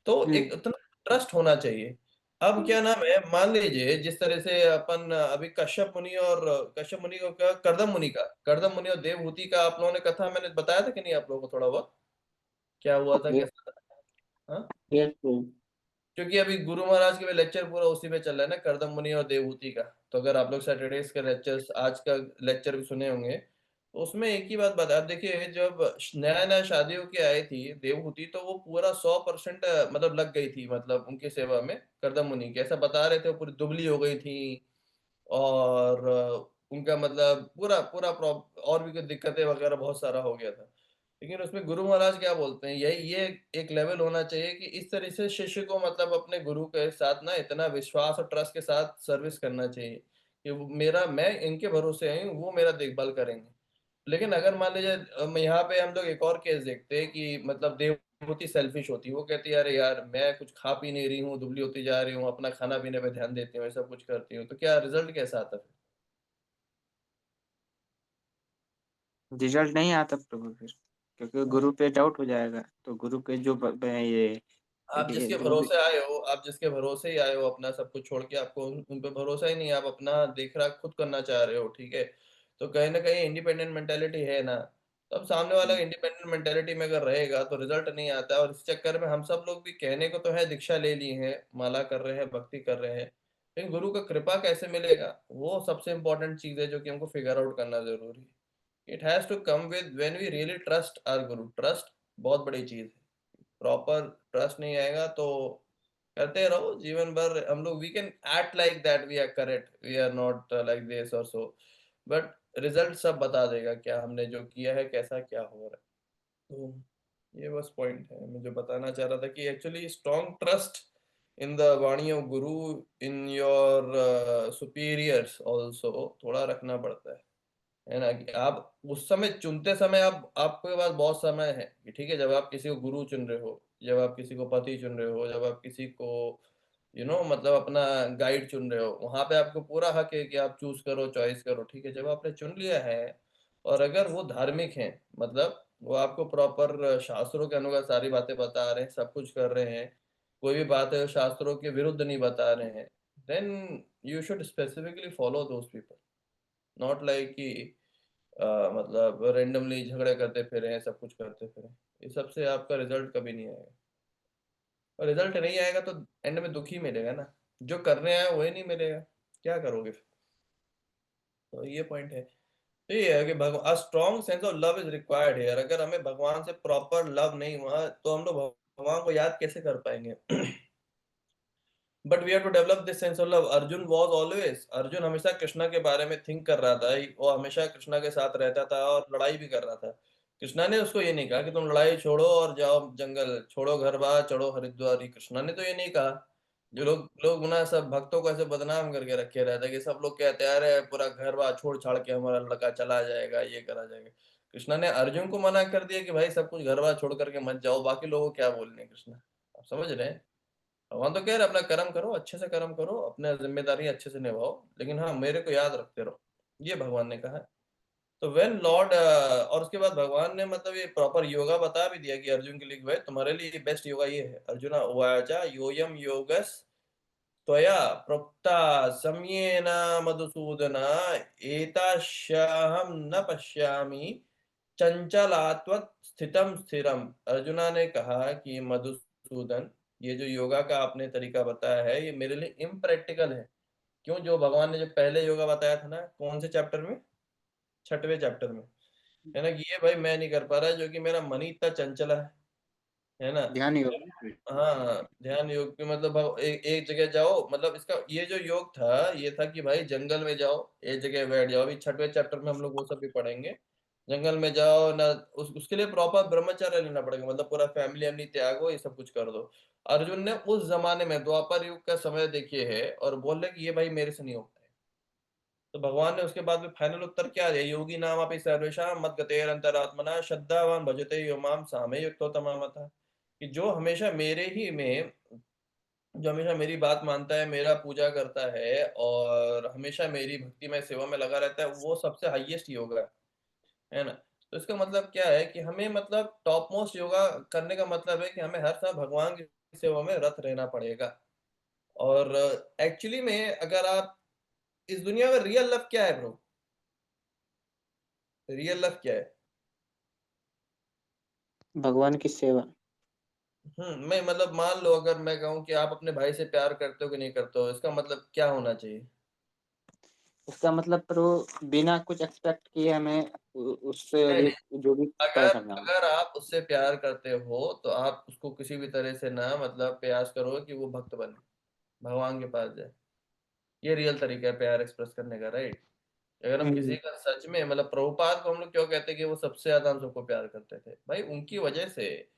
तो एक हम्म। इतना ट्रस्ट होना चाहिए। अब क्या नाम है, मान लीजिए जिस तरह से अपन अभी कश्यप मुनि को क्या, कर्दम मुनि और देवहूति का आप लोगों ने कथा मैंने बताया था कि नहीं आप लोगों को थोड़ा बहुत? क्या हुआ था, यस। कैसा था? हाँ? Yes bro. क्योंकि अभी गुरु महाराज के भी लेक्चर पूरा उसी में चल रहा है ना, कर्दम मुनि और देवहूति का। तो अगर आप लोग सैटरडेज के लेक्चर्स, आज का लेक्चर भी सुने होंगे, तो उसमें एक ही बात बता, आप देखिए जब नया नया शादी होके आई थी देवहूति, तो वो पूरा 100% मतलब लग गई थी, मतलब उनकी सेवा में कर्दम मुनि की, ऐसा बता रहे थे। वो पूरी दुबली हो गई थी, और उनका मतलब पूरा पूरा और भी कुछ दिक्कतें वगैरह बहुत सारा हो गया था। लेकिन उसमें गुरु महाराज क्या बोलते हैं, यही ये एक लेवल होना चाहिए कि इस तरह से शिष्य को मतलब अपने गुरु के साथ ना इतना विश्वास और ट्रस्ट के साथ सर्विस करना चाहिए कि मैं इनके भरोसे आई हूँ, वो मेरा देखभाल करेंगे। लेकिन अगर मान लीजिए यहाँ पे हम लोग एक और केस देखते हैं कि मतलब देवहूति सेल्फिश होती है, वो कहती है अरे यार मैं कुछ खा पी नहीं रही हूँ, दुबली होती जा रही हूँ, अपना खाना पीने पे ध्यान देती हूँ, ऐसा कुछ करती हूँ, तो क्या रिजल्ट कैसा आता है? रिजल्ट नहीं आता प्रभु फिर, क्योंकि हाँ। गुरु पे डाउट हो जाएगा। तो गुरु के जो ये आप देखिए जिसके जो भी। भरोसे आए हो, आप जिसके भरोसे ही आए हो, अपना सब कुछ छोड़ के, आपको उन पे भरोसा ही नहीं है, आप अपना देख रहा खुद करना चाह रहे हो, ठीक है? तो कहीं न कहीं इंडिपेंडेंट मेंटालिटी है ना, तब सामने वाला इंडिपेंडेंट मेंटालिटी में अगर रहेगा तो रिजल्ट नहीं आता है। और इस चक्कर में हम सब लोग भी कहने को तो है दीक्षा ले ली है, माला कर रहे हैं, भक्ति कर रहे हैं, लेकिन गुरु का कृपा कैसे मिलेगा? वो सबसे इम्पोर्टेंट चीज़ है जो कि हमको फिगर आउट करना ज़रूरी है। It has to come with when we really trust our guru. Trust बहुत बड़ी चीज़ है। प्रॉपर ट्रस्ट नहीं आएगा तो करते रहो जीवन भर। हम लोग we can act like that we are correct, we are not like this और सो, बट रिजल्ट सब बता देगा क्या हमने जो किया है, कैसा क्या हो रहा है। तो ये बस पॉइंट है मैं जो बताना चाह रहा था कि actually strong trust in the vani of guru, in your superiors also थोड़ा रखना पड़ता है ना? कि आप उस समय चुनते समय आप आपके पास बहुत समय है कि ठीक है, जब आप किसी को गुरु चुन रहे हो, जब आप किसी को पति चुन रहे हो, जब आप किसी को मतलब अपना गाइड चुन रहे हो, वहाँ पे आपको पूरा हक है कि आप चूज़ करो, चॉइस करो, ठीक है? जब आपने चुन लिया है और अगर वो धार्मिक हैं, मतलब वो आपको प्रॉपर शास्त्रों के अनुसार सारी बातें बता रहे हैं, सब कुछ कर रहे हैं, कोई भी बात है शास्त्रों के विरुद्ध नहीं बता रहे हैं, then you should specifically follow those people, not like कि मतलब रैंडमली झगड़े करते फिरें, सब कुछ करते फिरें। इस सब से आपका रिज़ल्ट कभी नहीं आएगा, और रिज़ल्ट नहीं आएगा तो एंड में दुःख ही मिलेगा ना, जो करने आए हो वही नहीं मिलेगा, क्या करोगे फिर? तो ये पॉइंट है। तो ये है कि a strong sense of love is required here. अगर हमें भगवान से प्रॉपर लव नहीं हुआ, तो हम लोग भगवान को याद कैसे कर पाएँगे? But we have to develop this sense of love. Arjun हमेशा कृष्णा के बारे में थिंक कर रहा था, वो हमेशा कृष्णा के साथ रहता था और लड़ाई भी कर रहा था। कृष्णा ने उसको ये नहीं कहा कि तुम लड़ाई छोड़ो और जाओ जंगल, छोड़ो घर-बार, चढ़ो हरिद्वार। कृष्णा ने तो ये नहीं कहा। जो लोग लोग ना सब भक्तों को ऐसे बदनाम करके रखे रहते हैं कि सब लोग कहते हैं अरे पूरा घर-बार छोड़-छाड़ के हमारा लड़का चला जाएगा, ये करा जाएगा। कृष्णा ने अर्जुन को मना कर दिया कि भाई सब कुछ घर-बार छोड़ कर के मत जाओ, बाकी लोगों को क्या बोलने कृष्णा। आप समझ रहे हैं? भगवान तो कह रहे हैं अपना कर्म करो, अच्छे से कर्म करो, अपने ज़िम्मेदारी अच्छे से निभाओ, लेकिन हाँ, मेरे को याद रखते रहो। ये भगवान ने कहा है। तो व्हेन लॉर्ड और उसके बाद भगवान ने मतलब ये प्रॉपर योगा बता भी दिया कि अर्जुन के लिए कि भाई तुम्हारे लिए बेस्ट योगा ये है। अर्जुना उवाच योऽयं योगस् त्वया प्रोक्ता सम्येन मधुसूदन एतस्याहं न पश्यामि चंचलात्वत् स्थितम स्थिरम। अर्जुना ने कहा कि मधुसूदन, ये जो योगा का आपने तरीका बताया है ये मेरे लिए इम्प्रैक्टिकल है। क्यों? जो भगवान ने जो पहले योगा बताया था ना, कौन से चैप्टर में? छठवें चैप्टर में, है ना? कि ये भाई मैं नहीं कर पा रहा, जो कि मेरा मन ही इतना चंचला है ना? ध्यान योग। हाँ, ध्यान योग के मतलब एक जगह जाओ, मतलब इसका ये जो योग था, ये था कि भाई जंगल में जाओ, एक जगह बैठ जाओ। अभी छठवें चैप्टर में हम लोग वो सब भी पढ़ेंगे। जंगल में जाओ ना, उसके लिए प्रॉपर ब्रह्मचर्य लेना पड़ेगा, मतलब पूरा फैमिली-वैमिली त्यागो, ये सब कुछ कर दो। अर्जुन ने उस ज़माने में द्वापर युग का समय देखिए है और बोल रहे कि ये भाई मेरे से नहीं हो पाएगा। तो भगवान ने उसके बाद में फाइनल उत्तर क्या दिया? योगी नामपि सर्वेषां मद्गतेरंतरात्मना श्रद्धावान भजते यो माम सामे युक्तोतमः। कि जो हमेशा मेरी बात मानता है, मेरा पूजा करता है और हमेशा मेरी भक्तिमय सेवा में लगा रहता है, वो सबसे हाईएस्ट योग है ना? तो इसका मतलब क्या है कि हमें मतलब टॉप मोस्ट योगा करने का मतलब है कि हमें हर समय भगवान की सेवा में रत रहना पड़ेगा। और एक्चुअली में अगर आप इस दुनिया में रियल लव क्या है ब्रो? रियल लव क्या है? भगवान की सेवा। मैं मतलब मान लो अगर मैं कहूँ कि आप अपने भाई से प्यार करते हो कि नहीं करते हो, इसका मतलब क्या होना चाहिए? इसका मतलब फिर वो बिना कुछ एक्सपेक्ट किए हमें उससे नहीं, रि नहीं। जो भी तय अगर करना हो। अगर आप उससे प्यार करते हो, तो आप उसको किसी भी तरह से ना मतलब प्रयास करो कि वो भक्त बने, भगवान के पास जाए। ये रियल तरीका है प्यार एक्सप्रेस करने का, राइट? अगर हम किसी हुँ, का सच में मतलब प्रभुपाद को हम लोग क्यों कहते हैं कि वो सबसे ज़्यादा हम सबको प्यार करते थे? भाई उनकी वजह से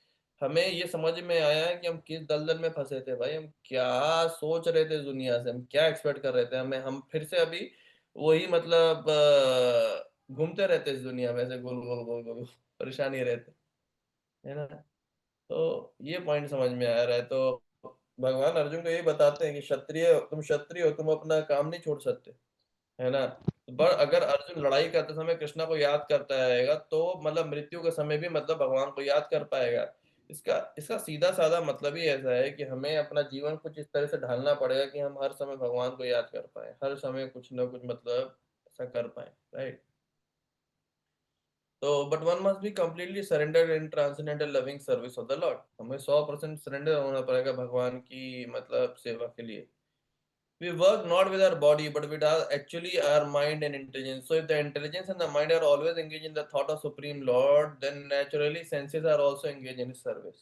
हमें ये समझ में आया है कि हम किस दलदल में फँसे थे भाई, हम क्या सोच रहे थे इस दुनिया से, हम क्या एक्सपेक्ट कर रहे थे, हमें हम फिर से अभी वही मतलब घूमते रहते इस दुनिया में ऐसे गोल, गोल, गोल, गोल, परेशान ही रहते, है ना? तो ये पॉइंट समझ में आ रहा है, तो भगवान अर्जुन को यही बताते हैं कि क्षत्रिय हो, तुम अपना काम नहीं छोड़ सकते। है ना? पर अगर अर्जुन लड़ाई करते समय कृष्णा को याद करता रहेगा, तो मतलब मृत्यु के समय भी मतलब भगवान को याद कर पाएगा। इसका इसका सीधा-साधा मतलब ही ऐसा है कि हमें अपना जीवन कुछ इस तरह से ढालना पड़ेगा कि हम हर समय भगवान को याद कर पाएँ। हर समय कुछ न कुछ मतलब ऐसा कर पाएँ, राइट? तो but one must be completely surrendered in transcendental loving service of the Lord. हमें 100% सरेंडर होना पड़ेगा भगवान की मतलब सेवा के लिए। We work not with our body, but with our actually our mind and intelligence. So if the intelligence and the mind are always engaged in the thought of Supreme Lord, then naturally senses are also engaged in His service.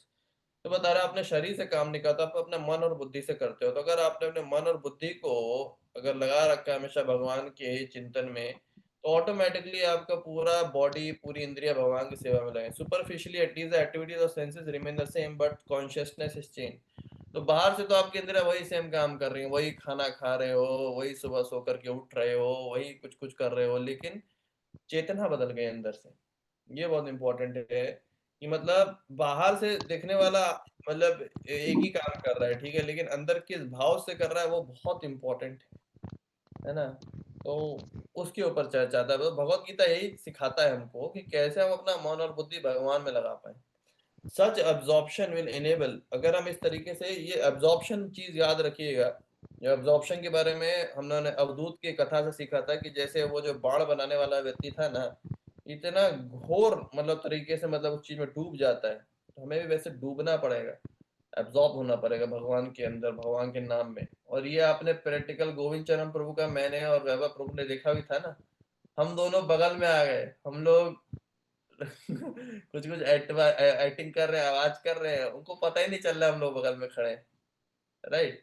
तो बता रहा आपने शरीर से काम नहीं करता, आप अपने मन और बुद्धि से करते हो। तो अगर आपने अपने मन और बुद्धि को अगर लगा रखा है हमेशा भगवान के चिंतन में, तो ऑटोमेटिकली आपका पूरा बॉडी, पूरी इंद्रिय भगवान की सेवा में लगे। Superficially at least the activities of senses remain the same, but consciousness is change. तो बाहर से तो आपके अंदर वही सेम काम कर रही है, वही खाना खा रहे हो, वही सुबह सो करके उठ रहे हो, वही कुछ कुछ कर रहे हो, लेकिन चेतना बदल गई अंदर से। ये बहुत इंपॉर्टेंट है कि मतलब बाहर से देखने वाला मतलब एक ही काम कर रहा है, ठीक है, लेकिन अंदर किस भाव से कर रहा है वो बहुत इंपॉर्टेंट है ना? तो उसके ऊपर चर्चा था। तो भगवत गीता यही सिखाता है हमको कि कैसे हम अपना मन और बुद्धि भगवान में लगा पाए। सच अब्जॉर्प्शन विल इनेबल, अगर हम इस तरीके से ये अब्जॉर्प्शन चीज याद रखिएगा। ये अब्जॉर्प्शन के बारे में हम लोगों ने अवधूत की कथा से सीखा था कि जैसे वो जो बाण बनाने वाला व्यक्ति था ना, इतना घोर मतलब तरीके से मतलब उस चीज में डूब जाता है, तो हमें भी वैसे डूबना पड़ेगा, एब्जॉर्ब होना पड़ेगा भगवान के अंदर, भगवान के नाम में। और ये आपने प्रैक्टिकल गोविंद चरण प्रभु का मैंने और वैभव प्रभु ने देखा भी था ना, हम दोनों बगल में आ गए, हम लोग कुछ कुछ एक्टिंग कर रहे हैं, आवाज कर रहे हैं, उनको पता ही नहीं चल रहा है हम लोग बगल में खड़े हैं, राइट?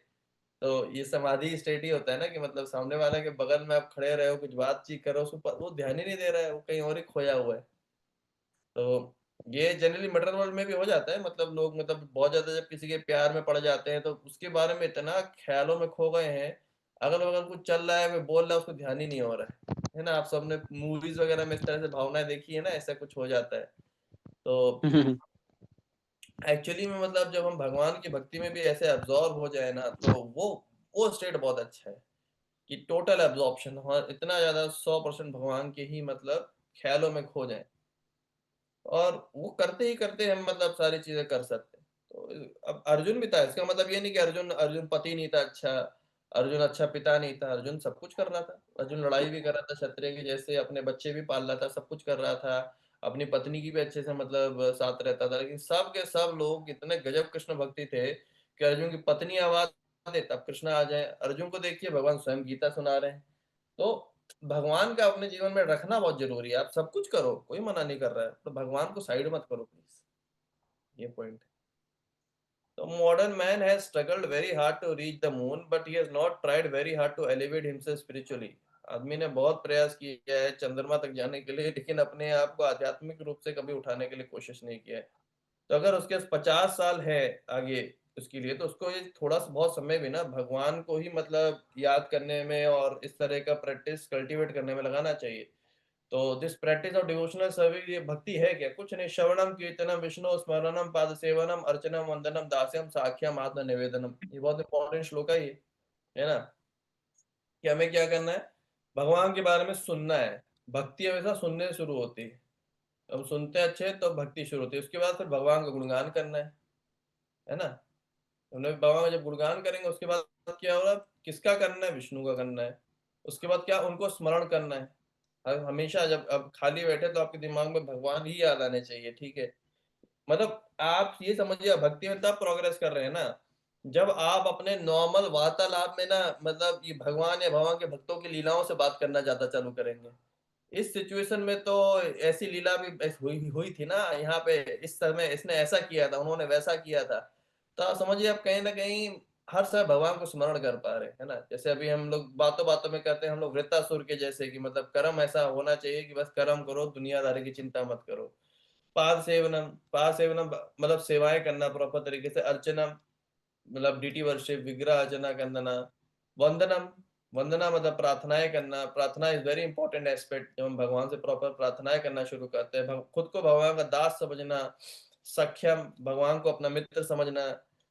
तो ये समाधि स्टेट ही होता है ना कि मतलब सामने वाले के बगल में आप खड़े रहे हो, कुछ बातचीत करो, उसको वो ध्यान ही नहीं दे रहा है, वो कहीं और ही खोया हुआ है। तो ये जनरली मटेरियल वर्ल्ड में भी हो जाता है, मतलब लोग मतलब बहुत ज्यादा जब किसी के प्यार में पड़ जाते हैं तो उसके बारे में इतना ख्यालों में खो गए हैं, अगल बगल कुछ चल रहा है, वो बोल रहा है, उसको ध्यान ही नहीं हो रहा है ना? आप सबने मूवीज वगैरह में इस तरह से भावनाएं देखी है ना, ऐसा कुछ हो जाता है। तो एक्चुअली में मतलब जब हम भगवान की भक्ति में भी ऐसे अब्सॉर्ब हो जाए ना, तो वो स्टेट बहुत अच्छा है कि टोटल एब्जॉर्प्शन, हाँ, इतना ज्यादा 100% भगवान के ही मतलब ख्यालों में खो जाए, और वो करते ही करते हम मतलब सारी चीजें कर सकते हैं। तो अब अर्जुन भी था, इसका मतलब ये नहीं कि अर्जुन अर्जुन पति नहीं था अच्छा, अर्जुन अच्छा पिता नहीं था, अर्जुन सब कुछ कर रहा था। अर्जुन लड़ाई भी कर रहा था क्षत्रिय की जैसे, अपने बच्चे भी पाल रहा था, सब कुछ कर रहा था, अपनी पत्नी की भी अच्छे से मतलब साथ रहता था, लेकिन सब के सब लोग इतने गजब कृष्ण भक्ति थे कि अर्जुन की पत्नी आवाज दे तब कृष्ण आ जाए। अर्जुन को देखिए भगवान स्वयं गीता सुना रहे हैं। तो भगवान का अपने जीवन में रखना बहुत ज़रूरी है। आप सब कुछ करो, कोई मना नहीं कर रहा है, तो भगवान को साइड मत करो प्लीज़, ये पॉइंट है। तो modern man has struggled very hard to reach the moon, but he has not tried very hard to elevate himself spiritually. आदमी ने बहुत प्रयास किया है चंद्रमा तक जाने के लिए, लेकिन अपने आप को आध्यात्मिक रूप से कभी उठाने के लिए कोशिश नहीं किया है। तो अगर उसके पास 50 साल है आगे उसके लिए, तो उसको ये थोड़ा सा बहुत समय भी ना भगवान को ही मतलब याद करने में और इस तरह का प्रैक्टिस कल्टीवेट करने में लगाना चाहिए। तो this practice of devotional service ये भक्ति है क्या? कुछ नहीं, श्रवणम कीर्तनम विष्णु स्मरणम पाद सेवनम अर्चनम वंदनम दास्यम साख्यम आत्म निवेदनम। ये बहुत इंपॉर्टेंट श्लोक है ये, है ना? कि हमें क्या करना है, भगवान के बारे में सुनना है। भक्ति हमेशा सुनने से शुरू होती है, अब सुनते अच्छे हैं तो भक्ति शुरू होती है, उसके बाद फिर भगवान का गुणगान करना है ना? हमने बाबा का जब गुणगान करेंगे उसके बाद क्या होगा, किसका करना है, विष्णु का करना है। उसके बाद क्या, उनको स्मरण करना है। हमेशा जब अब खाली बैठे तो आपके दिमाग में भगवान ही याद आने चाहिए, ठीक है। मतलब आप ये समझिए भक्ति में तब प्रोग्रेस कर रहे हैं ना, जब आप अपने नॉर्मल वार्तालाप में ना मतलब ये भगवान या भगवान के भक्तों की लीलाओं से बात करना ज्यादा चालू करेंगे। इस सिचुएशन में तो ऐसी लीला भी हुई हुई थी ना यहाँ पे, इस समय इसने ऐसा किया था, उन्होंने वैसा किया था। तो आप समझिए आप कहीं न कहीं हर समय भगवान को स्मरण कर पा रहे हैं, है ना? जैसे अभी हम लोग बातों-बातों में कहते हैं हम लोग वृत्तासुर के जैसे कि मतलब कर्म ऐसा होना चाहिए कि बस कर्म करो, दुनियादारी की चिंता मत करो। पाद सेवनम मतलब सेवाएँ करना प्रॉपर तरीके से, अर्चना मतलब डीटी वर्शिप, विग्रह अर्चना करना, वंदनम, वंदना मतलब प्रार्थनाएँ करना, प्रार्थना इज़ वेरी इंपॉर्टेंट एस्पेक्ट, जब हम भगवान से प्रॉपर प्रार्थनाएँ करना शुरू करते हैं, भग खुद को भगवान का दास समझना, सख्यम भगवान को अपना मित्र समझना,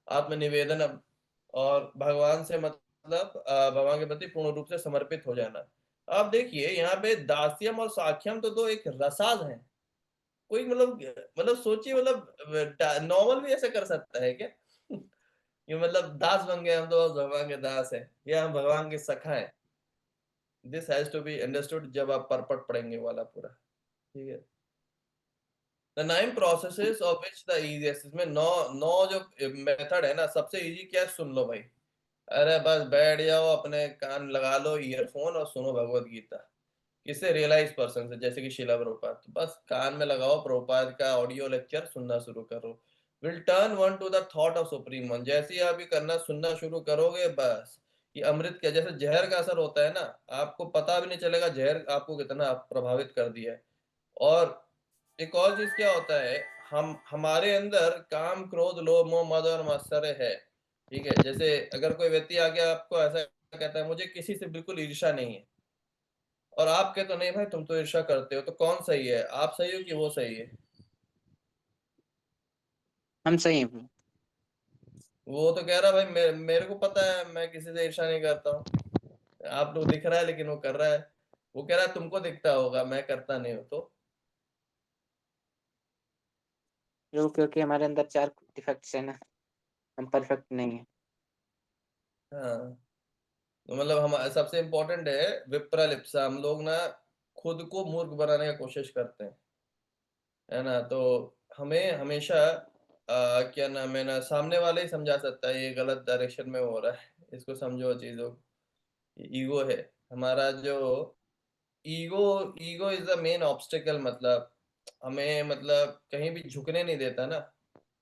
आत्मनिवेदनम और भगवान से मतलब भगवान के प्रति पूर्ण रूप से समर्पित हो जाना। आप देखिए यहाँ पे दास्यम और साख्यम तो 2 एक रसाल हैं। कोई मतलब सोचिए मतलब नॉर्मल भी ऐसा कर सकता है क्या? ये मतलब दास बन गए हम तो बस भगवान के दास हैं या हम भगवान के सखा हैं। This has to be understood जब आप परपट पढ़ेंगे वो वाला पूरा, ठीक है? The 9 processes of which the easiest, इसमें 9 जो मेथड है ना, सबसे ईज़ी क्या है, सुन लो भाई। अरे बस बैठ जाओ, अपने कान लगा लो ईयरफ़ोन और सुनो भगवत गीता। किससे, रियलाइज़ पर्सन से, जैसे कि शिला प्रभुपाद। तो बस कान में लगाओ प्रभुपाद का ऑडियो लेक्चर सुनना शुरू करो। Will turn one two the thought of supreme one. जैसे ही आप ये करना सुनना शुरू करोगे बस, ये अमृत का जैसे जहर का असर होता है ना, आपको पता भी नहीं चलेगा जहर आपको कितना प्रभावित कर दिया है। और एक और चीज़ क्या होता है, हम हमारे अंदर काम, क्रोध, लोभ, मोह, मद और मात्सर्य है, ठीक है? जैसे अगर कोई व्यक्ति आके आपको ऐसा कहता है मुझे किसी से बिल्कुल ईर्ष्या नहीं है, और आप कहते हो नहीं भाई तुम तो ईर्ष्या करते हो, तो कौन सही है? आप सही हो कि वो सही है? हम सही हैं प्रभु। वो तो कह रहा भाई मेरे को पता है मैं किसी से ईर्ष्या नहीं करता हूँ। आप लोग दिख रहा है लेकिन वो कर रहा है। वो कह रहा है तुमको दिखता होगा, मैं करता नहीं हूँ तो। प्रभु क्योंकि हमारे अंदर 4 डिफेक्ट्स हैं ना, हम परफेक्ट नहीं हैं। हाँ, तो मतलब हम सबसे इम्पोर्टेंट है विप्रलिप्सा। हम लोग ना खुद को मूर्ख बनाने का कोशिश करते हैं, है ना? तो हमें हमेशा क्या नाम है ना, सामने वाला ही समझा सकता है ये गलत डायरेक्शन में हो रहा है, इसको समझो चीज़ों को। ईगो है हमारा जो ego ego is the main obstacle, मतलब हमें मतलब कहीं भी झुकने नहीं देता ना।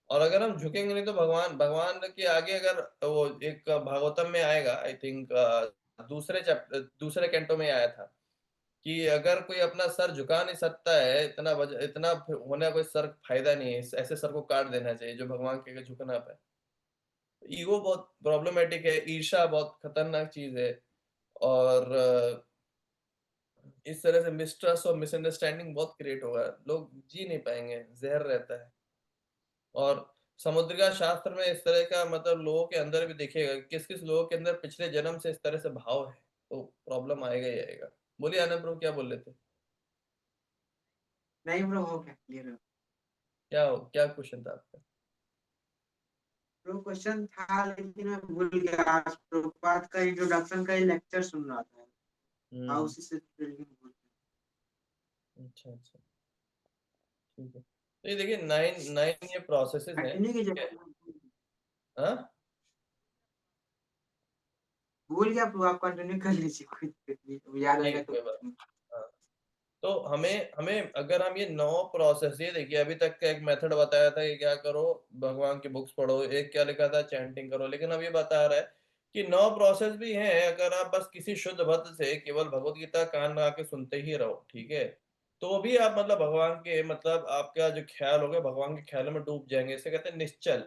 और अगर हम झुकेंगे नहीं तो भगवान भगवान के आगे, अगर वो एक भागवतम में आएगा आई थिंक, दूसरे कैंटो में आया था कि अगर कोई अपना सर झुका नहीं सकता है, इतना होने का कोई सर फायदा नहीं है, ऐसे सर को काट देना चाहिए जो भगवान के आगे झुकना पाए। ईगो बहुत प्रॉब्लमेटिक है, ईर्ष्या बहुत खतरनाक चीज है। और इस तरह से मिसट्रस्ट और मिसअंडरस्टैंडिंग बहुत क्रिएट होगा, लोग जी नहीं पाएंगे, जहर रहता है। और समुद्र का शास्त्र में इस तरह का मतलब लोगों के अंदर भी देखिएगा किस किस लोगों के अंदर पिछले जन्म से इस तरह से भाव है, तो प्रॉब्लम आएगा ही आएगा। बोलिए आनंद प्रभु, क्या बोल रहे थे? नहीं ब्रो, हो गया, क्लियर हो। क्या क्वेश्चन था आपका? ब्रो क्वेश्चन था लेकिन मैं भूल गया। आज प्रभुपाद का इंट्रोडक्शन का ही लेक्चर सुन रहा था। हाँ, हम्म। उसी से रिलेटेड भूल गया। अच्छा अच्छा, ठीक है। तो ये देखिए नाइन नाइन ये प्रोसेसेस हैं, कंटिन्यू कीजिए। ठीक है। हाँ, भूल गया ब्रो, आप कंटिन्यू कर लीजिए, कोई दिक्कत नहीं, अब याद ठीक आएगा है, तो कोई बात। पूछूंगा। हाँ, तो हमें हमें अगर हम ये 9 प्रोसेस, ये देखिए अभी तक का एक मेथड बताया था कि क्या करो, भगवान की बुक्स पढ़ो, एक क्या लिखा था चैंटिंग करो, लेकिन अब ये बता रहा है कि 9 प्रोसेस भी हैं अगर आप बस किसी शुद्ध भक्त से केवल भगवत गीता कान लगा के सुनते ही रहो, ठीक है? तो भी आप मतलब भगवान के मतलब आपका जो ख्याल होगा भगवान के ख्यालों में डूब जाएँगे, इसे कहते हैं निश्चल।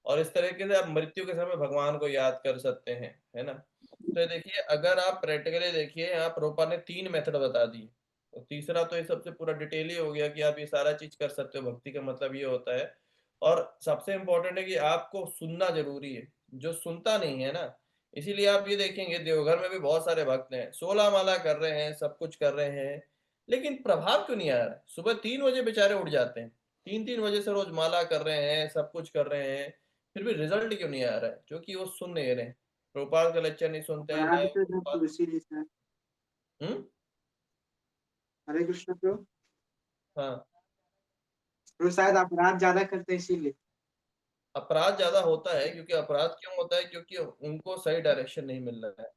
और इस तरीके से आप मृत्यु के समय भगवान को याद कर सकते हैं, है ना? तो देखिए अगर आप प्रैक्टिकली देखिए यहाँ प्रभुपाद ने 3 मेथड बता दिए। और तीसरा तो ये सबसे पूरा डिटेल ही हो गया कि आप ये सारा चीज़ कर सकते हो, भक्ति का मतलब ये होता है। और सबसे इम्पोर्टेंट है कि आपको सुनना ज़रूरी है, जो सुनता नहीं है ना, इसीलिए आप ये देखेंगे देवघर में भी बहुत सारे भक्त हैं, 16 माला कर रहे हैं, सब कुछ कर रहे हैं, लेकिन प्रभाव क्यों नहीं आ रहा है? सुबह 3 बजे बेचारे उठ जाते हैं, 3-3 बजे से रोज माला कर रहे हैं, सब कुछ कर रहे हैं, फिर भी रिजल्ट क्यों नहीं आ रहा है? क्योंकि वो सुन नहीं रहे हैं, प्रभुपाद का लेक्चर नहीं सुनते हैं, ना अपराध ही तो जब प्रभुपाद। तुलसी जी सर। हम्म। हरे कृष्ण ब्रो। हाँ। ब्रो शायद अपराध ज्यादा करते हैं इसीलिए। अपराध ज्यादा होता है, क्योंकि अपराध क्यों होता है? क्योंकि उनको सही डायरेक्शन नहीं मिल रहा है।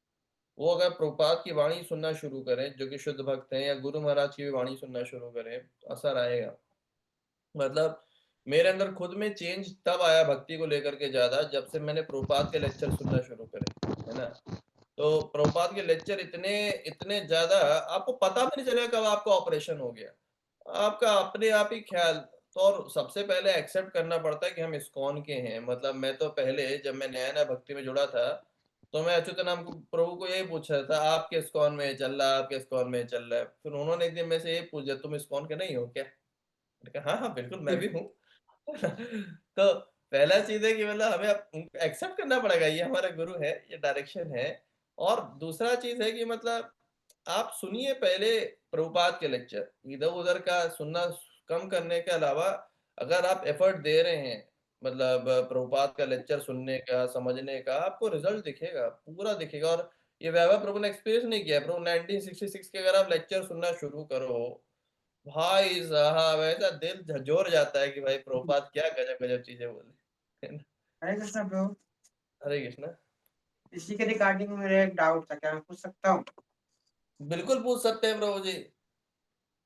वो अगर प्रभुपाद की वाणी सुनना शुरू करें, जो कि शुद्ध भक्त हैं, या गुरु महाराज की भी वाणी सुनना शुरू करें, तो असर आएगा। मतलब मेरे अंदर खुद में चेंज तब आया भक्ति को लेकर के ज्यादा, जब से मैंने प्रभुपाद के लेक्चर सुनना शुरू करे, है ना? तो प्रभुपाद के लेक्चर इतने इतने ज्यादा, आपको पता भी नहीं चलेगा कब आपका ऑपरेशन हो गया, आपका अपने आप ही ख्याल। तो और सबसे पहले एक्सेप्ट करना पड़ता है कि हम इस्कॉन के हैं। मतलब मैं तो पहले, जब मैं नया नया भक्ति में जुड़ा था, तो मैं अच्युतनाम को, प्रभु को यही पूछ रहा था, आप किस इस्कॉन में चल रहा है, आप किस इस्कॉन में चल रहा है? फिर उन्होंने एक दिन मेरे से ये पूछ दिया, तुम इस्कॉन के नहीं हो क्या? मैंने कहा हाँ हाँ बिल्कुल मैं भी हूँ। तो पहला चीज है कि मतलब हमें एक्सेप्ट करना पड़ेगा, ये हमारा गुरु है, ये डायरेक्शन है। और दूसरा चीज है कि मतलब आप सुनिए पहले प्रभुपाद के लेक्चर, इधर उधर का सुनना कम करने के अलावा, अगर आप एफर्ट दे रहे हैं, मतलब प्रभुपाद का लेक्चर सुनने का, समझने का, आपको रिजल्ट दिखेगा, पूरा दिखेगा। और ये वैभव प्रभु ने एक्सपीरियंस नहीं किया। प्रभु 1966 के अगर आप लेक्चर सुनना शुरू करो, भाई साहब ऐसा दिल झंझोर जाता है कि भाई प्रभुपाद क्या गजब गजब चीजें बोले, है ना? हरे कृष्ण ब्रो। हरे कृष्णा। इसी के रिगार्डिंग मेरा एक डाउट था, क्या मैं पूछ सकता हूँ? बिल्कुल पूछ सकते हैं प्रभु जी।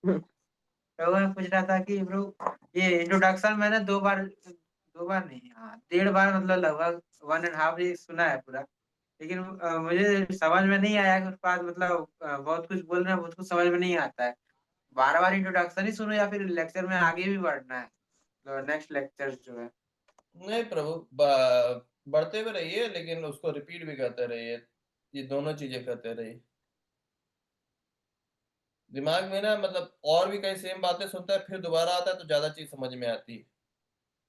तो मैं पूछ रहा था कि ब्रो, ये इंट्रोडक्शन मैंने दो बार नहीं, हाँ 1.5 बार, मतलब लगभग 1.5 ये सुना है पूरा। लेकिन मुझे समझ में नहीं आया कि उसके बाद मतलब बहुत कुछ बोल रहे हैं, बहुत कुछ समझ में नहीं आता है। बार बार इंट्रोडक्शन ही सुनो या फिर लेक्चर में आगे भी बढ़ना है, तो नेक्स्ट लेक्चर जो है? नहीं प्रभु, बढ़ते हुए रहिए, लेकिन उसको रिपीट भी करते रहिए, ये दोनों चीजें करते रहिए। दिमाग में ना, मतलब और भी कई सेम बातें सुनता है, फिर दोबारा आता है तो ज्यादा चीज समझ में आती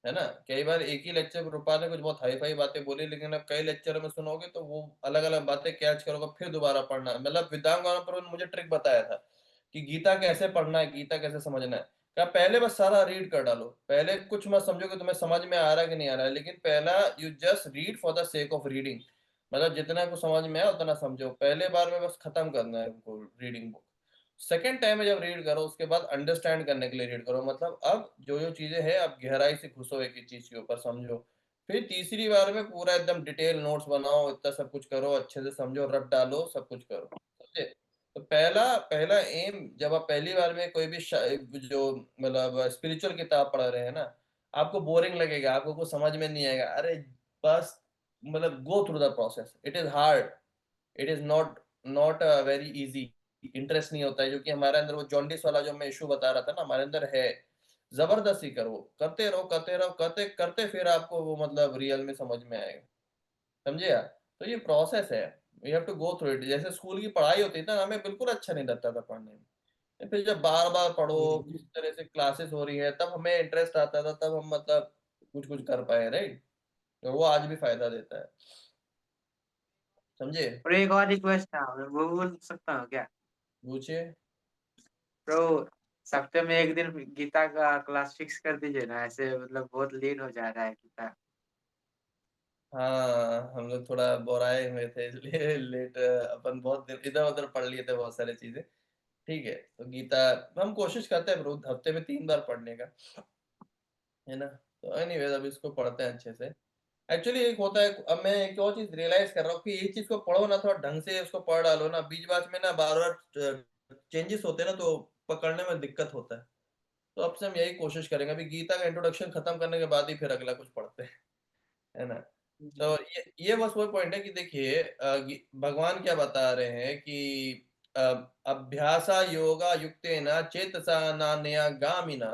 है ना? कई बार एक ही लेक्चर में रूपा ने कुछ बहुत हाई फाई बातें बोली, लेकिन अब कई लेक्चर में सुनोगे तो वो अलग अलग बातें कैच करोगे, फिर दोबारा पढ़ना। मतलब वेदांग पर मुझे ट्रिक बताया था कि गीता कैसे पढ़ना है, गीता कैसे समझना है। क्या पहले बस सारा रीड कर डालो, पहले कुछ मत समझो कि तुम्हें समझ में आ रहा है कि नहीं आ रहा है, लेकिन पहला you just read for the sake of reading. मतलब जितना को समझ में आया उतना समझो, पहले बार में बस खत्म करना है उनको रीडिंग बुक। सेकेंड टाइम में जब रीड करो, उसके बाद अंडरस्टैंड करने के लिए रीड करो। मतलब अब जो जो चीजें हैं, अब गहराई से घुसो एक एक चीज के ऊपर, समझो। फिर तीसरी बार में पूरा एकदम डिटेल नोट्स बनाओ, इतना सब कुछ करो, अच्छे से समझो, रट डालो, सब कुछ करो, समझे? तो पहला पहला एम, जब आप पहली बार में कोई भी जो मतलब स्पिरिचुअल किताब पढ़ रहे हैं ना, आपको बोरिंग लगेगा, आपको कुछ समझ में नहीं आएगा, अरे बस मतलब go through the process, it is hard, it is not not very easy. Interest नहीं होता है, क्योंकि हमारे अंदर वो जॉन्डिस वाला जो मैं इशू बता रहा था ना, हमारे अंदर है। जबरदस्ती करो, करते रहो करते रहो करते करते, फिर आपको वो मतलब रियल में समझ में आएगा, समझे यार? तो ये प्रोसेस है, you have to go through it. जैसे स्कूल की पढ़ाई होती थी ना, हमें बिल्कुल अच्छा नहीं लगता था पढ़ने में, फिर जब बार बार पढ़ो, किसी तरह से क्लासेस हो रही है, तब हमें इंटरेस्ट आता था, तब हम मतलब कुछ कुछ कर पाए, राइट? तो वो आज भी फायदा देता है, समझे? और एक और रिक्वेस्ट था, मैं वो बोल सकता हूँ क्या? पूछिए। तो सप्ताह में एक दिन गीता का क्लास फिक्स कर दीजिए ना, ऐसे मतलब बहुत लेट हो जा रहा है गीता। हाँ, हम लोग थोड़ा बोराए हुए थे, इसलिए लेट, अपन बहुत इधर उधर पढ़ लिए थे बहुत सारी चीजें। ठीक है, तो गीता हम कोशिश करते हैं रोज हफ्ते में 3 बार पढ़ने का, है ना? तो एनीवेज अब इसको पढ़ते हैं अच्छे से। एक्चुअली एक होता है, अब मैं एक और चीज रियलाइज कर रहा हूँ कि एक चीज को पढ़ो ना, थोड़ा ढंग से उसको पढ़ डालो ना, बीच बाच में ना बार बार चेंजेस होते हैं ना, तो पकड़ने में दिक्कत होता है। तो अब से हम यही कोशिश करेंगे, अभी गीता का इंट्रोडक्शन खत्म करने के बाद ही फिर अगला कुछ पढ़ते हैं, है ना? तो ये बस वही पॉइंट है कि देखिए, भगवान क्या बता रहे हैं कि अ, अभ्यासा योगा युक्तेन चेतसा नान्या गामिना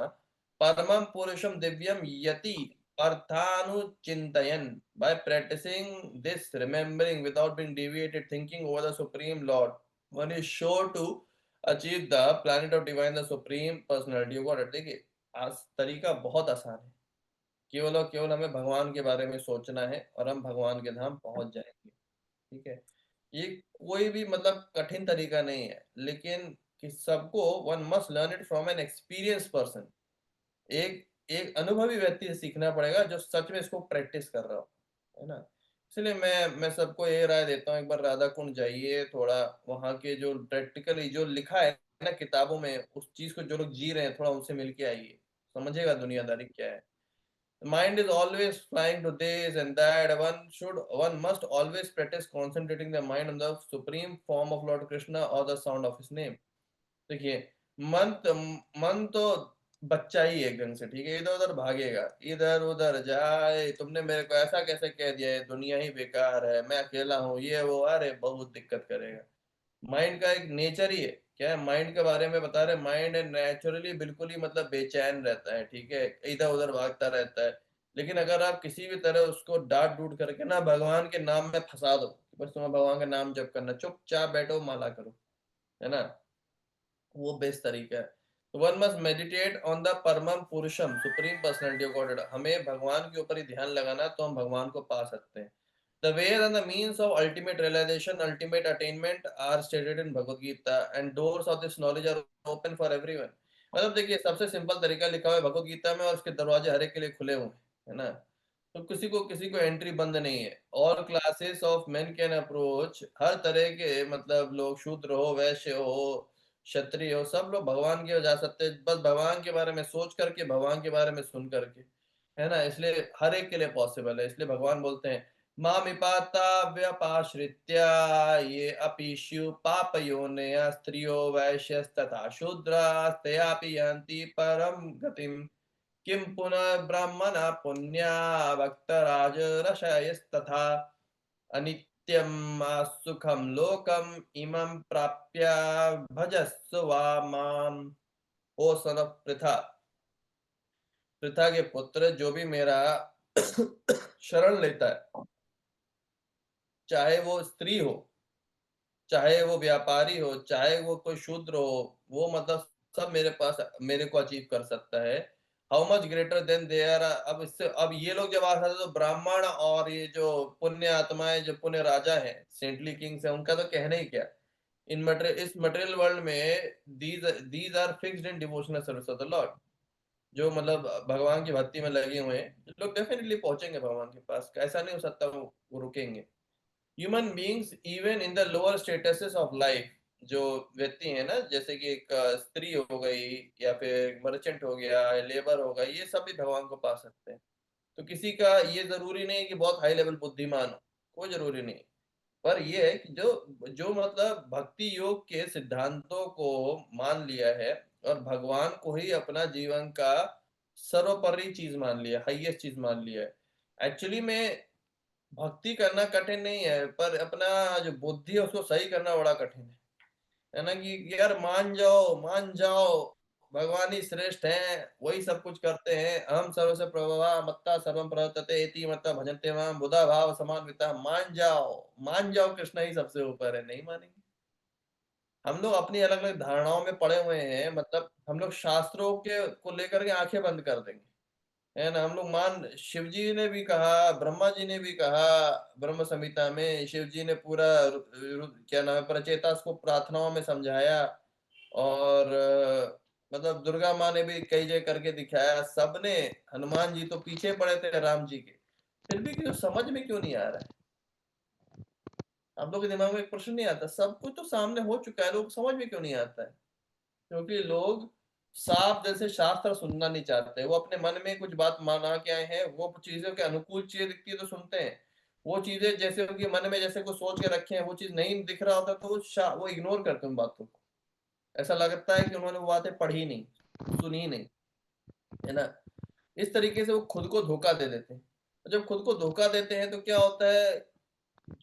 परमं पुरुषम दिव्यम यति अर्थानुचिंतयन्। by practicing this, remembering without being deviated, thinking over the supreme lord, one is sure to achieve the planet of divine, the supreme personality of God। देखिए, तरीका बहुत आसान है, केवल और केवल हमें भगवान के बारे में सोचना है और हम भगवान के धाम पहुंच जाएंगे, ठीक है? ये कोई भी मतलब कठिन तरीका नहीं है, लेकिन कि सबको one must learn it from an experience person. एक एक अनुभवी व्यक्ति से सीखना पड़ेगा जो सच में इसको प्रैक्टिस कर रहा हो, है ना? इसलिए मैं सबको ये राय देता हूँ, एक बार राधा कुंड जाइए, थोड़ा वहाँ के जो प्रैक्टिकली जो लिखा है ना किताबों में, उस चीज़ को जो लोग जी रहे हैं, थोड़ा उनसे मिल के आइए, समझिएगा दुनियादारी क्या है। Mind is always flying to this and that. One must always practice concentrating the mind on the supreme form of Lord Krishna or the sound of his name. देखिए, मन तो बच्चा ही है एकदम से, ठीक है? इधर-उधर भागेगा, इधर-उधर जाए, तुमने मेरे को ऐसा कैसे कह दिया है, दुनिया ही बेकार है, मैं अकेला हूँ, ये वो, अरे बहुत दिक्कत करेगा। माइंड का एक नेचर ही है, क्या है माइंड के बारे में बता रहे, माइंड नेचुरली बिल्कुल ही मतलब बेचैन रहता है, ठीक है? इधर-उधर भागता रहता है। लेकिन अगर आप किसी भी तरह उसको डाँट-डूट करके ना भगवान के नाम में फँसा दो, बस तुम्हें भगवान का नाम जप करना, चुपचाप बैठो, माला करो, है ना? वो बेस्ट तरीका है। तो one must meditate on the परमम पुरुषम, सुप्रीम पर्सनैलिटी ऑफ गॉड। हमें भगवान के ऊपर ही ध्यान लगाना, तो हम भगवान को पा सकते हैं। The ways and the means of ultimate realization, ultimate attainment are stated in Bhagavad Gita and doors of this knowledge are open for everyone. मतलब देखिए, सबसे सिंपल तरीका लिखा हुआ है भगवद गीता में और उसके दरवाजे हर एक के लिए खुले हुए हैं, है ना? तो किसी को एंट्री बंद नहीं है। All classes of men can approach, हर तरह के मतलब लोग, शूद्र हो, वैश्य हो, क्षत्रिय हो, सब लोग भगवान की ओर जा सकते हैं, बस भगवान के बारे में सोच करके, भगवान के बारे में सुन करके, है ना? इसलिए हर एक के लिए पॉसिबल है। इसलिए भगवान बोलते हैं, मामिपाता व्यपाश्रित्य ये अपीष्यु पापयोनयः स्त्रियो वैश्यस्तथा शूद्रास्तेयापि यान्ति परम गतिम्। किं पुनः ब्राह्मणः पुण्या भक्तराजर्षयस्तथा अनित्यं सुखं लोकम् इमं प्राप्य भजस्व वा माम्। ओ सन ऑफ पृथा, पृथा के पुत्र, जो भी मेरा शरण लेता है, चाहे वो स्त्री हो, चाहे वो व्यापारी हो, चाहे वो कोई शूद्र हो, वो मतलब सब मेरे पास मेरे को अचीव कर सकता है। How much greater than there. अब इससे अब ये लोग जब आ जाते हैं तो ब्राह्मण और ये जो पुण्य आत्माएं, जो पुण्य राजा हैं, सेंटली किंग्स हैं, उनका तो कहना ही क्या। इस मटेरियल वर्ल्ड में these are fixed in devotional service of the lord. जो मतलब भगवान की भक्ति में लगे हुए हैं लोग डेफिनेटली पहुंचेंगे भगवान के पास, ऐसा नहीं हो सकता वो रुकेंगे। Human beings even in the lower statuses of life, जो व्यक्ति है ना, जैसे कि एक स्त्री हो गई, या फिर मर्चेंट हो गया, लेबर हो गया, ये सब भी भगवान को पा सकते हैं। तो किसी का ये जरूरी नहीं है कि बहुत हाई लेवल बुद्धिमान हो, कोई जरूरी नहीं। पर ये है कि जो जो मतलब भक्ति योग के सिद्धांतों को मान लिया है और भगवान को ही अपना जीवन का सर्वोपरि चीज मान लिया, हाईएस्ट चीज मान लिया है। एक्चुअली में भक्ति करना कठिन नहीं है, पर अपना जो बुद्धि है उसको सही करना बड़ा कठिन है ना? कि यार मान जाओ, भगवान ही श्रेष्ठ हैं, वही सब कुछ करते हैं, हम सर्वस्य प्रभवा मत्ता सर्वम प्रवर्तते इति मत्ता भजन्ते माम बुधा भाव समान्विता। मान जाओ, कृष्ण ही सबसे ऊपर है, नहीं मानेंगे। हम लोग अपनी अलग अलग धारणाओं में पड़े हुए हैं, मतलब हम लोग शास्त्रों के को लेकर के आंखें बंद कर देंगे, है ना? हम लोग शिव जी ने भी कहा, ब्रह्मा जी ने भी कहा, ब्रह्म संहिता में शिव जी ने पूरा क्या नाम है, प्रचेतास को प्रार्थनाओं में समझाया। और मतलब दुर्गा माँ ने भी कई जगह करके दिखाया, सबने। हनुमान जी तो पीछे पड़े थे राम जी के, फिर भी क्यों समझ में क्यों नहीं आ रहा है? हम लोग के दिमाग में एक प्रश्न नहीं आता, सब कुछ तो सामने हो चुका है, लोग समझ में क्यों नहीं आता है? क्योंकि लोग साफ दिल से शास्त्र सुनना नहीं चाहते। वो अपने मन में कुछ बात माना के आए हैं, वो चीज़ों के अनुकूल चीज़ें दिखती है तो सुनते हैं। वो चीज़ें जैसे उनके मन में जैसे कुछ सोच के रखे हैं, वो चीज़ नहीं दिख रहा होता तो वो इग्नोर करते हैं उन बातों को। ऐसा लगता है कि उन्होंने वो बातें पढ़ी नहीं, सुनी नहीं, है ना? इस तरीके से वो खुद को धोखा दे देते हैं। और जब खुद को धोखा देते हैं तो क्या होता है,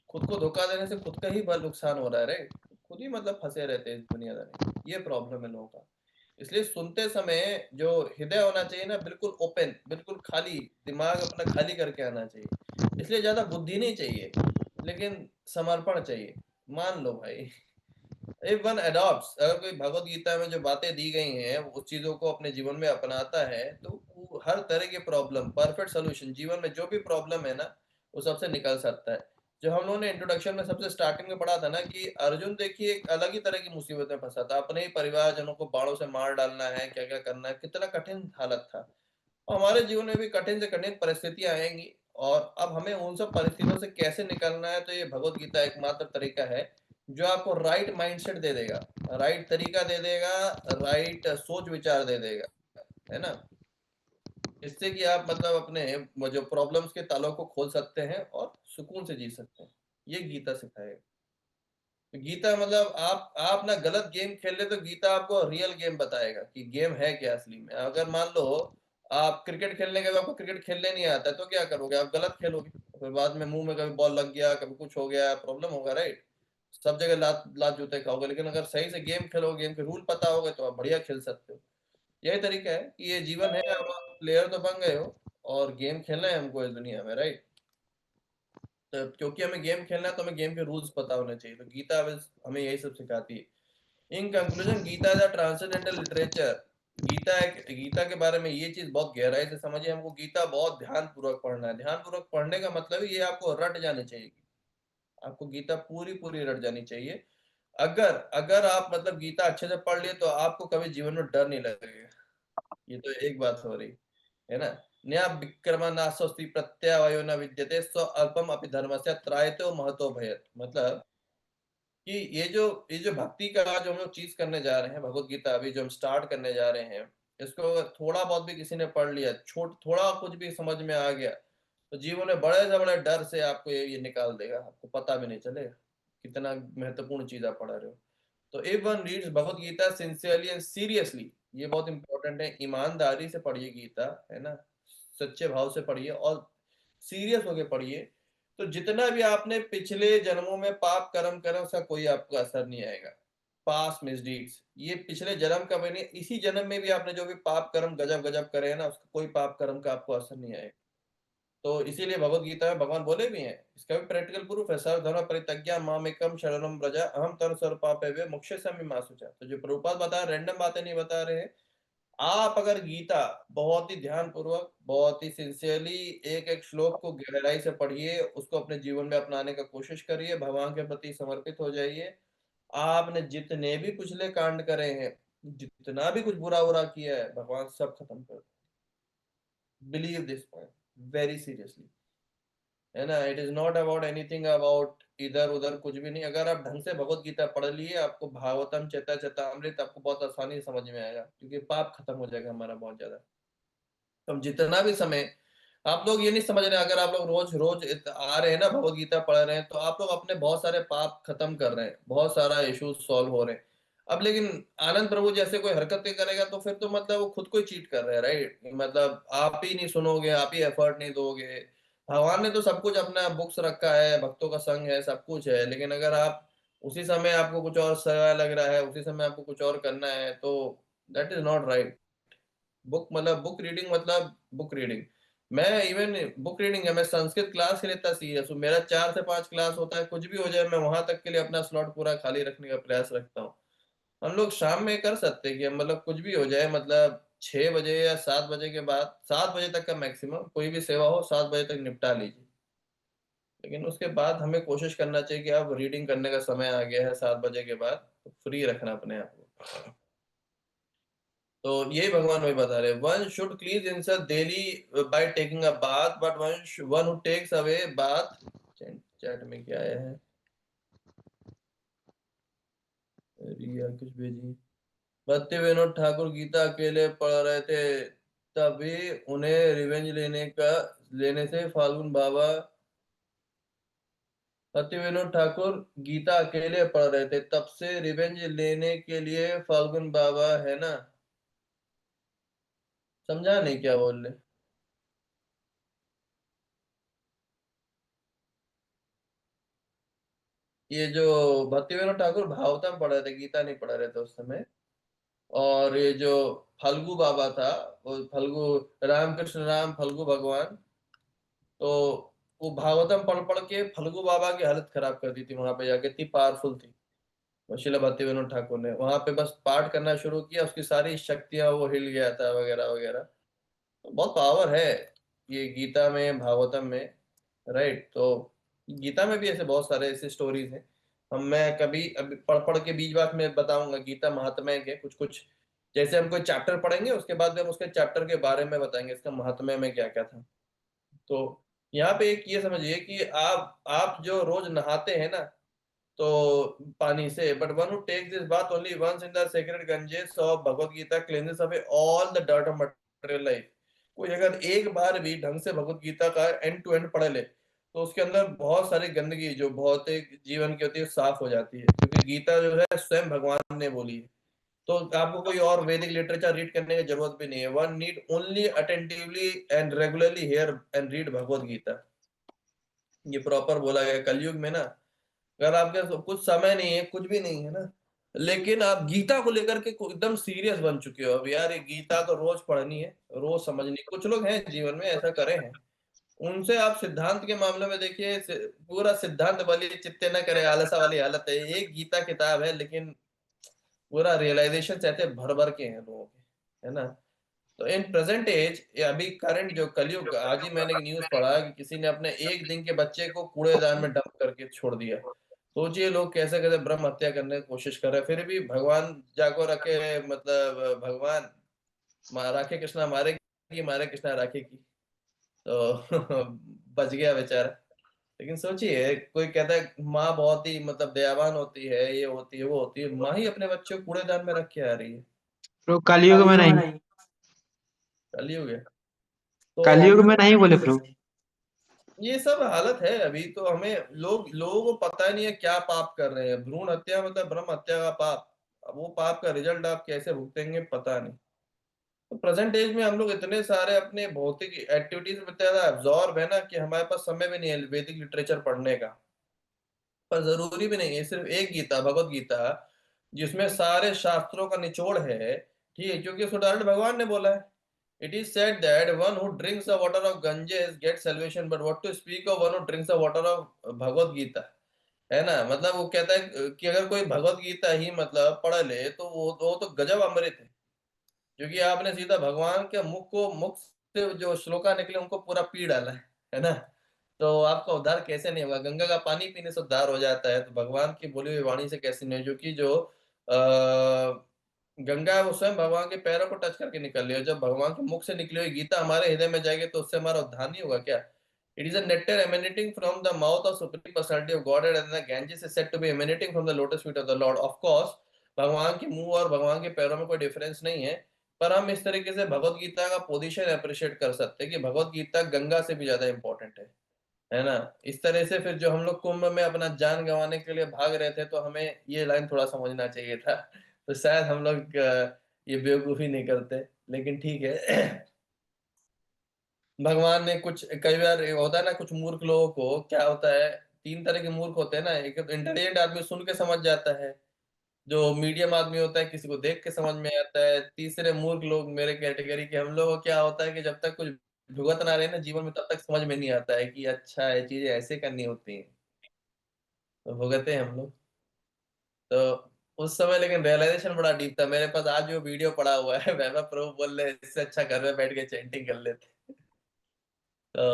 खुद को धोखा देने से खुद का ही नुकसान हो रहा है, राइट? खुद ही मतलब फँसे रहते हैं इस दुनियादारी में। ये प्रॉब्लम है लोगों का। इसलिए सुनते समय जो हृदय होना चाहिए ना, बिल्कुल ओपन, बिल्कुल खाली, दिमाग अपना खाली करके आना चाहिए। इसलिए ज़्यादा बुद्धि नहीं चाहिए, लेकिन समर्पण चाहिए। मान लो भाई, इफ वन अडॉप्ट्स, अगर कोई भगवत गीता में जो बातें दी गई हैं, उस चीज़ों को अपने जीवन में अपनाता है, तो वो हर तरह के प्रॉब्लम, परफेक्ट सॉल्यूशन, जीवन में जो भी प्रॉब्लम है ना, वो सबसे निकल सकता है। जो हम लोगों ने इंट्रोडक्शन में सबसे स्टार्टिंग में पढ़ा था ना कि अर्जुन देखिए एक अलग ही तरह की मुसीबत में फंसा था, अपने ही परिवारजनों को बाणों से मार डालना है, क्या-क्या करना है, कितना कठिन हालत था। और हमारे जीवन में भी कठिन से कठिन परिस्थितियाँ आएँगी और अब हमें उन सब परिस्थितियों से कैसे निकलना है, तो ये भगवत गीता एकमात्र तरीका है, जो आपको राइट माइंडसेट दे देगा, राइट तरीका दे देगा, राइट सोच-विचार दे देगा, है ना? इससे कि आप मतलब अपने वो जो प्रॉब्लम्स के तालों को खोल सकते हैं और सुकून से जी सकते हैं। ये गीता सिखाएगा। तो गीता मतलब आप ना गलत गेम खेल रहे तो गीता आपको रियल गेम बताएगा कि गेम है क्या असली में। अगर मान लो आप क्रिकेट खेलने गए, आपको क्रिकेट खेलने नहीं आता है, तो क्या करोगे? आप गलत खेलोगे। फिर बाद में मुँह में कभी बॉल लग गया, कभी कुछ हो गया, प्रॉब्लम होगा, राइट? सब जगह लात लात जूते खाओगे, लेकिन अगर सही से गेम खेलोगे, गेम के रूल पता होगा तो आप बढ़िया खेल सकते हो। यही तरीका है कि ये जीवन है, आप प्लेयर तो बन गए हो और गेम खेलना है हमको इस दुनिया में, राइट? तो क्योंकि हमें गेम खेलना है तो हमें गेम के रूल्स पता होने चाहिए। तो गीता बस हमें यही सब सिखाती है। In conclusion Gita is a transcendental literature. Gita के बारे में ये चीज़ बहुत गहराई से समझिए, हमको गीता बहुत ध्यानपूर्वक पढ़ना है। ध्यानपूर्वक पढ़ने का मतलब ये आपको रट जानी चाहिए। आपको गीता पूरी-पूरी रट जानी चाहिए। अगर अगर आप मतलब गीता अच्छे से पढ़ लिए तो आपको कभी जीवन में डर नहीं लगेगा। ये तो एक बात हो रही, है ना? नया विक्रमणाशोस्ति प्रत्यवायो न विद्यते स्व अल्पम अपि धर्मस्य त्रायतो महतो भयत्। मतलब कि ये जो भक्ति का जो हम लोग चीज़ करने जा रहे हैं, भगवत गीता अभी जो हम स्टार्ट करने जा रहे हैं, इसको अगर थोड़ा बहुत भी किसी ने पढ़ लिया, थोड़ा कुछ भी समझ में आ गया, तो जीवन में बड़े से बड़े डर से आपको ये निकाल देगा, आपको पता भी नहीं चलेगा, कितना महत्वपूर्ण चीज़ आप पढ़ रहे हो। तो if one reads Bhagavad Gita sincerely and seriously, ये बहुत इंपॉर्टेंट है, ईमानदारी से पढ़िए गीता, है ना? सच्चे भाव से पढ़िए और सीरियस होके पढ़िए, तो जितना भी आपने पिछले जन्मों में पाप कर्म करे उसका कोई आपको असर नहीं आएगा। पास्ट मिसडीड्स, ये पिछले जन्म का भी नहीं, इसी जन्म में भी आपने जो भी पाप कर्म गजब-गजब करे हैं ना, उसका कोई पाप कर्म का आपको असर नहीं आएगा। तो इसीलिए भगवत गीता में भगवान बोले भी हैं, इसका भी प्रैक्टिकल प्रूफ है, सर्वधर्म परित्यज्य मामेकं शरणं व्रज अहम त्वं सर्वपापेभ्यो मोक्षयिष्यामि मा शुचः। तो जो प्रभुपाद बता रहे हैं, रैंडम बातें नहीं बता रहे हैं। आप अगर गीता बहुत ही ध्यानपूर्वक, बहुत ही सिंसियरली एक-एक श्लोक को गहराई से पढ़िए, उसको अपने जीवन में अपनाने का कोशिश करिए, भगवान के प्रति समर्पित हो जाइए। आपने जितने भी पिछले कांड करे हैं, जितना भी कुछ बुरा-वुरा किया है, भगवान सब खत्म कर believe this point very seriously. है ना? It is not about anything about इधर-उधर कुछ भी नहीं। अगर आप ढंग से भगवत गीता पढ़ लिए, आपको भागवतम, चैतन्य चरितामृत आपको बहुत आसानी से समझ में आएगा, क्योंकि पाप खत्म हो जाएगा हमारा बहुत ज़्यादा। तो हम जितना भी समय आप लोग ये नहीं समझ रहे हैं, अगर आप लोग रोज-रोज आ रहे हैं ना, भगवत गीता पढ़ रहे हैं, तो आप लोग अपने बहुत सारे पाप खत्म कर रहे हैं, बहुत सारा इश्यूज़ सॉल्व हो रहे हैं। अब लेकिन आनंद प्रभु जैसे कोई हरकतें करेगा तो फिर तो मतलब वो खुद को ही चीट कर रहा है, राइट? मतलब आप ही नहीं सुनोगे, आप ही एफर्ट नहीं दोगे। भगवान ने तो सब कुछ अपना बुक्स रखा है, भक्तों का संग है, सब कुछ है, लेकिन अगर आप उसी समय आपको कुछ और सही लग रहा है, उसी समय आपको कुछ और करना है, तो that is not right. Book reading मतलब बुक रीडिंग। मैं इवन बुक रीडिंग है, मैं संस्कृत क्लास के लिए इतना सीरियस हूँ। मेरा 4 से 5 क्लास होता है, कुछ भी हो जाए मैं वहाँ तक के लिए अपना स्लॉट पूरा खाली रखने का प्रयास रखता हूँ। हम लोग शाम में कर सकते हैं कि हम मतलब कुछ भी हो जाए, मतलब 6 बजे या 7 बजे के बाद, 7 बजे तक का मैक्सिमम कोई भी सेवा हो 7 बजे तक निपटा लीजिए। लेकिन उसके बाद हमें कोशिश करना चाहिए कि अब रीडिंग करने का समय आ गया है 7 बजे के बाद, तो फ्री रखना अपने आप को। तो यही भगवान वही बता रहे हैं, one should cleanse himself daily by taking a bath, but one who takes away bath, chat में क्या आया है, रिया कुछ भेजी। भक्ति विनोद ठाकुर गीता अकेले पढ़ रहे थे, तभी उन्हें रिवेंज लेने से फाल्गुन बाबा। भक्ति विनोद ठाकुर गीता अकेले पढ़ रहे थे, तब से रिवेंज लेने के लिए फाल्गुन बाबा, है ना? समझा नहीं क्या बोल रहे? ये जो भक्ति विनोद ठाकुर भागवतम पढ़ रहे थे, गीता नहीं पढ़ रहे थे उस समय। और ये जो फल्गु बाबा था, वो फल्गु, रामकृष्ण राम फल्गु भगवान, तो वो भागवतम पढ़-पढ़ के फल्गु बाबा की हालत खराब कर दी थी वहाँ पे जाके, इतनी पावरफुल थी। वशीला भक्तिविनोद ठाकुर ने वहाँ पे बस पाठ करना शुरू किया, उसकी सारी शक्तियाँ वो हिल गया था वगैरह-वगैरह। तो बहुत पावर है ये गीता में, भागवतम में, राइट? तो गीता में भी ऐसे बहुत सारे ऐसे स्टोरीज हैं। हम मैं कभी अभी पढ़ पढ़ के बीच बात में बताऊंगा गीता महात्म्य के कुछ कुछ। जैसे हम कोई चैप्टर पढ़ेंगे उसके बाद भी हम उसके चैप्टर के बारे में बताएंगे, इसका महात्म्य में क्या क्या था। तो यहाँ पे एक ये समझिए कि आप जो रोज नहाते हैं ना, तो पानी से, but one who takes this bath only once in the sacred Ganges of Bhagavad Gita cleanses away all the dirt of material life. कोई अगर एक बार भी ढंग से भगवत गीता का एंड टू एंड पढ़ ले, तो उसके अंदर बहुत सारी गंदगी जो भौतिक जीवन की होती है साफ हो जाती है, क्योंकि गीता जो है स्वयं भगवान ने बोली है। तो आपको कोई और वैदिक लिटरेचर रीड करने की जरूरत भी नहीं है, one need only attentively and regularly hear and read Bhagavad Gita. ये प्रॉपर बोला गया कलयुग में ना, अगर आपके कुछ समय नहीं है, कुछ भी नहीं है ना, लेकिन आप गीता को लेकर के एकदम सीरियस बन चुके हो, अब यार ये गीता तो रोज पढ़नी है, रोज समझनी। कुछ लोग हैं जीवन में ऐसा करे हैं, उनसे आप सिद्धांत के मामले में देखिए, पूरा सिद्धांत वाली चित्ते न करे आलसा वाली हालत है। एक गीता किताब है लेकिन पूरा रियलाइजेशन ऐसे भर भर के हैं लोगों के, है ना। तो इन प्रेजेंट एज, अभी करंट जो कलयुग, आज ही मैंने एक न्यूज पढ़ा कि किसी ने अपने एक दिन के बच्चे को कूड़ेदान में डंप करके छोड़ दिया। सोचिए लोग कैसे कैसे ब्रह्म हत्या करने की कोशिश कर रहे हैं, फिर भी भगवान जाको रखे, मतलब भगवान राखे कृष्णा मारे की, मारे कृष्णा राखे की। तो बच गया बेचारा। लेकिन सोचिए, कोई कहता है माँ बहुत ही मतलब दयावान होती है, ये होती है वो होती है, माँ ही अपने बच्चे को कूड़ेदान में रख के आ रही है। प्रभु कलयुग में कलयुग में नहीं। नहीं। कलयुग है। तो कलयुग में नहीं बोले प्रभु। ये सब हालत है अभी। तो हमें लोगों को पता ही नहीं है क्या पाप कर रहे हैं। भ्रूण हत्या मतलब ब्रह्म हत्या का पाप। अब वो पाप का रिजल्ट आप कैसे भुगतेंगे पता नहीं। तो प्रेजेंट एज में हम लोग इतने सारे अपने भौतिक एक्टिविटीज में इतना ज्यादा एब्जॉर्ब है ना, कि हमारे पास समय भी नहीं है वैदिक लिटरेचर पढ़ने का। पर जरूरी भी नहीं है सिर्फ एक गीता, भगवत गीता, जिसमें सारे शास्त्रों का निचोड़ है, ठीक है, क्योंकि उसको डायरेक्ट भगवान ने बोला है। It is said that one who drinks the water of Ganges get salvation, but what to speak of one who drinks the water of Bhagavad Gita. है ना, मतलब वो कहता है कि अगर कोई भगवत गीता ही मतलब पढ़ ले, तो वो तो गजब अमृत है। क्योंकि आपने सीधा भगवान के मुख से जो श्लोका निकले उनको पूरा पी डाला है ना। तो आपका उद्धार कैसे नहीं होगा? गंगा का पानी पीने से उद्धार हो जाता है, तो भगवान की बोली हुई वाणी से कैसे नहीं? जो कि जो गंगा है वो स्वयं भगवान के पैरों को टच करके निकल रही है। जब भगवान के मुख से निकली हुई गीता हमारे हृदय में जाएगी, तो उससे हमारा उद्धार नहीं होगा क्या? It is a nectar emanating from the mouth of supreme personality of Godhead, and the Ganges is said to be emanating from the lotus feet of the Lord. Of course, भगवान के मुंह और भगवान के पैरों में कोई डिफरेंस नहीं है। पर हम इस तरीके से भगवत गीता का पोजीशन अप्रिशिएट कर सकते हैं कि भगवत गीता गंगा से भी ज्यादा इंपॉर्टेंट है ना। इस तरह से फिर जो हम लोग कुंभ में अपना जान गंवाने के लिए भाग रहे थे, तो हमें ये लाइन थोड़ा समझना चाहिए था। तो शायद हम लोग ये बेवकूफी नहीं करते, लेकिन ठीक है। भगवान ने कुछ, कई बार ये होता है ना, कुछ मूर्ख लोगों को क्या होता है, तीन तरह के मूर्ख होते हैं ना। एक तो इंटेलिजेंट आदमी सुन के समझ जाता है, जो मीडियम आदमी होता है किसी को देख के समझ में आता है, तीसरे मूर्ख लोग मेरे कैटेगरी के हम लोग को क्या होता है कि जब तक कुछ भुगत ना रहे ना जीवन में, तब तक समझ में नहीं आता है कि अच्छा ये चीजें ऐसे करनी होती हैं। तो भुगते हैं हम लोग। तो उस समय लेकिन रियलाइजेशन बड़ा डीप था मेरे पास। आज जो वीडियो पड़ा हुआ है, वह प्रभु बोल रहे इससे अच्छा घर में बैठ के चैंटिंग कर लेते। तो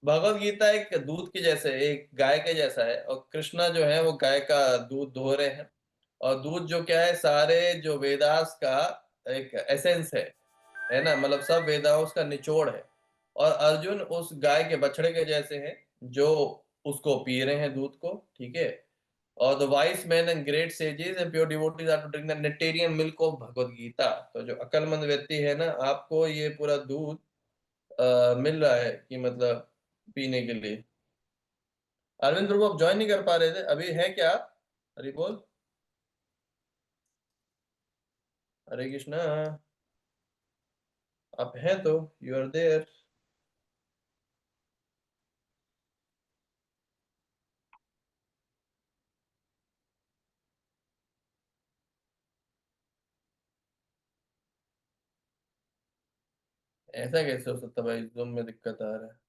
भगवत गीता एक दूध के जैसे, एक गाय के जैसा है, और कृष्णा जो है वो गाय का दूध दो रहे हैं। और दूध जो क्या है, सारे जो वेदास का एक एसेंस है ना, मतलब सब वेदाओं का निचोड़ है। और अर्जुन उस गाय के बछड़े के जैसे हैं, जो उसको पी रहे हैं दूध को, ठीक है। और the wise man and great sages and pure devotees are to drink the nectarean milk of Bhagavad Gita. तो जो अक्लमंद व्यक्ति है ना, आपको ये पूरा दूध मिल रहा है कि मतलब पीने के लिए। अरविंद प्रभु आप ज्वाइन नहीं कर पा रहे थे, अभी है क्या? हरि बोल। हरे कृष्णा। आप हैं तो, यू आर देयर। ऐसा कैसे हो सकता भाई, जूम में दिक्कत आ रहा है।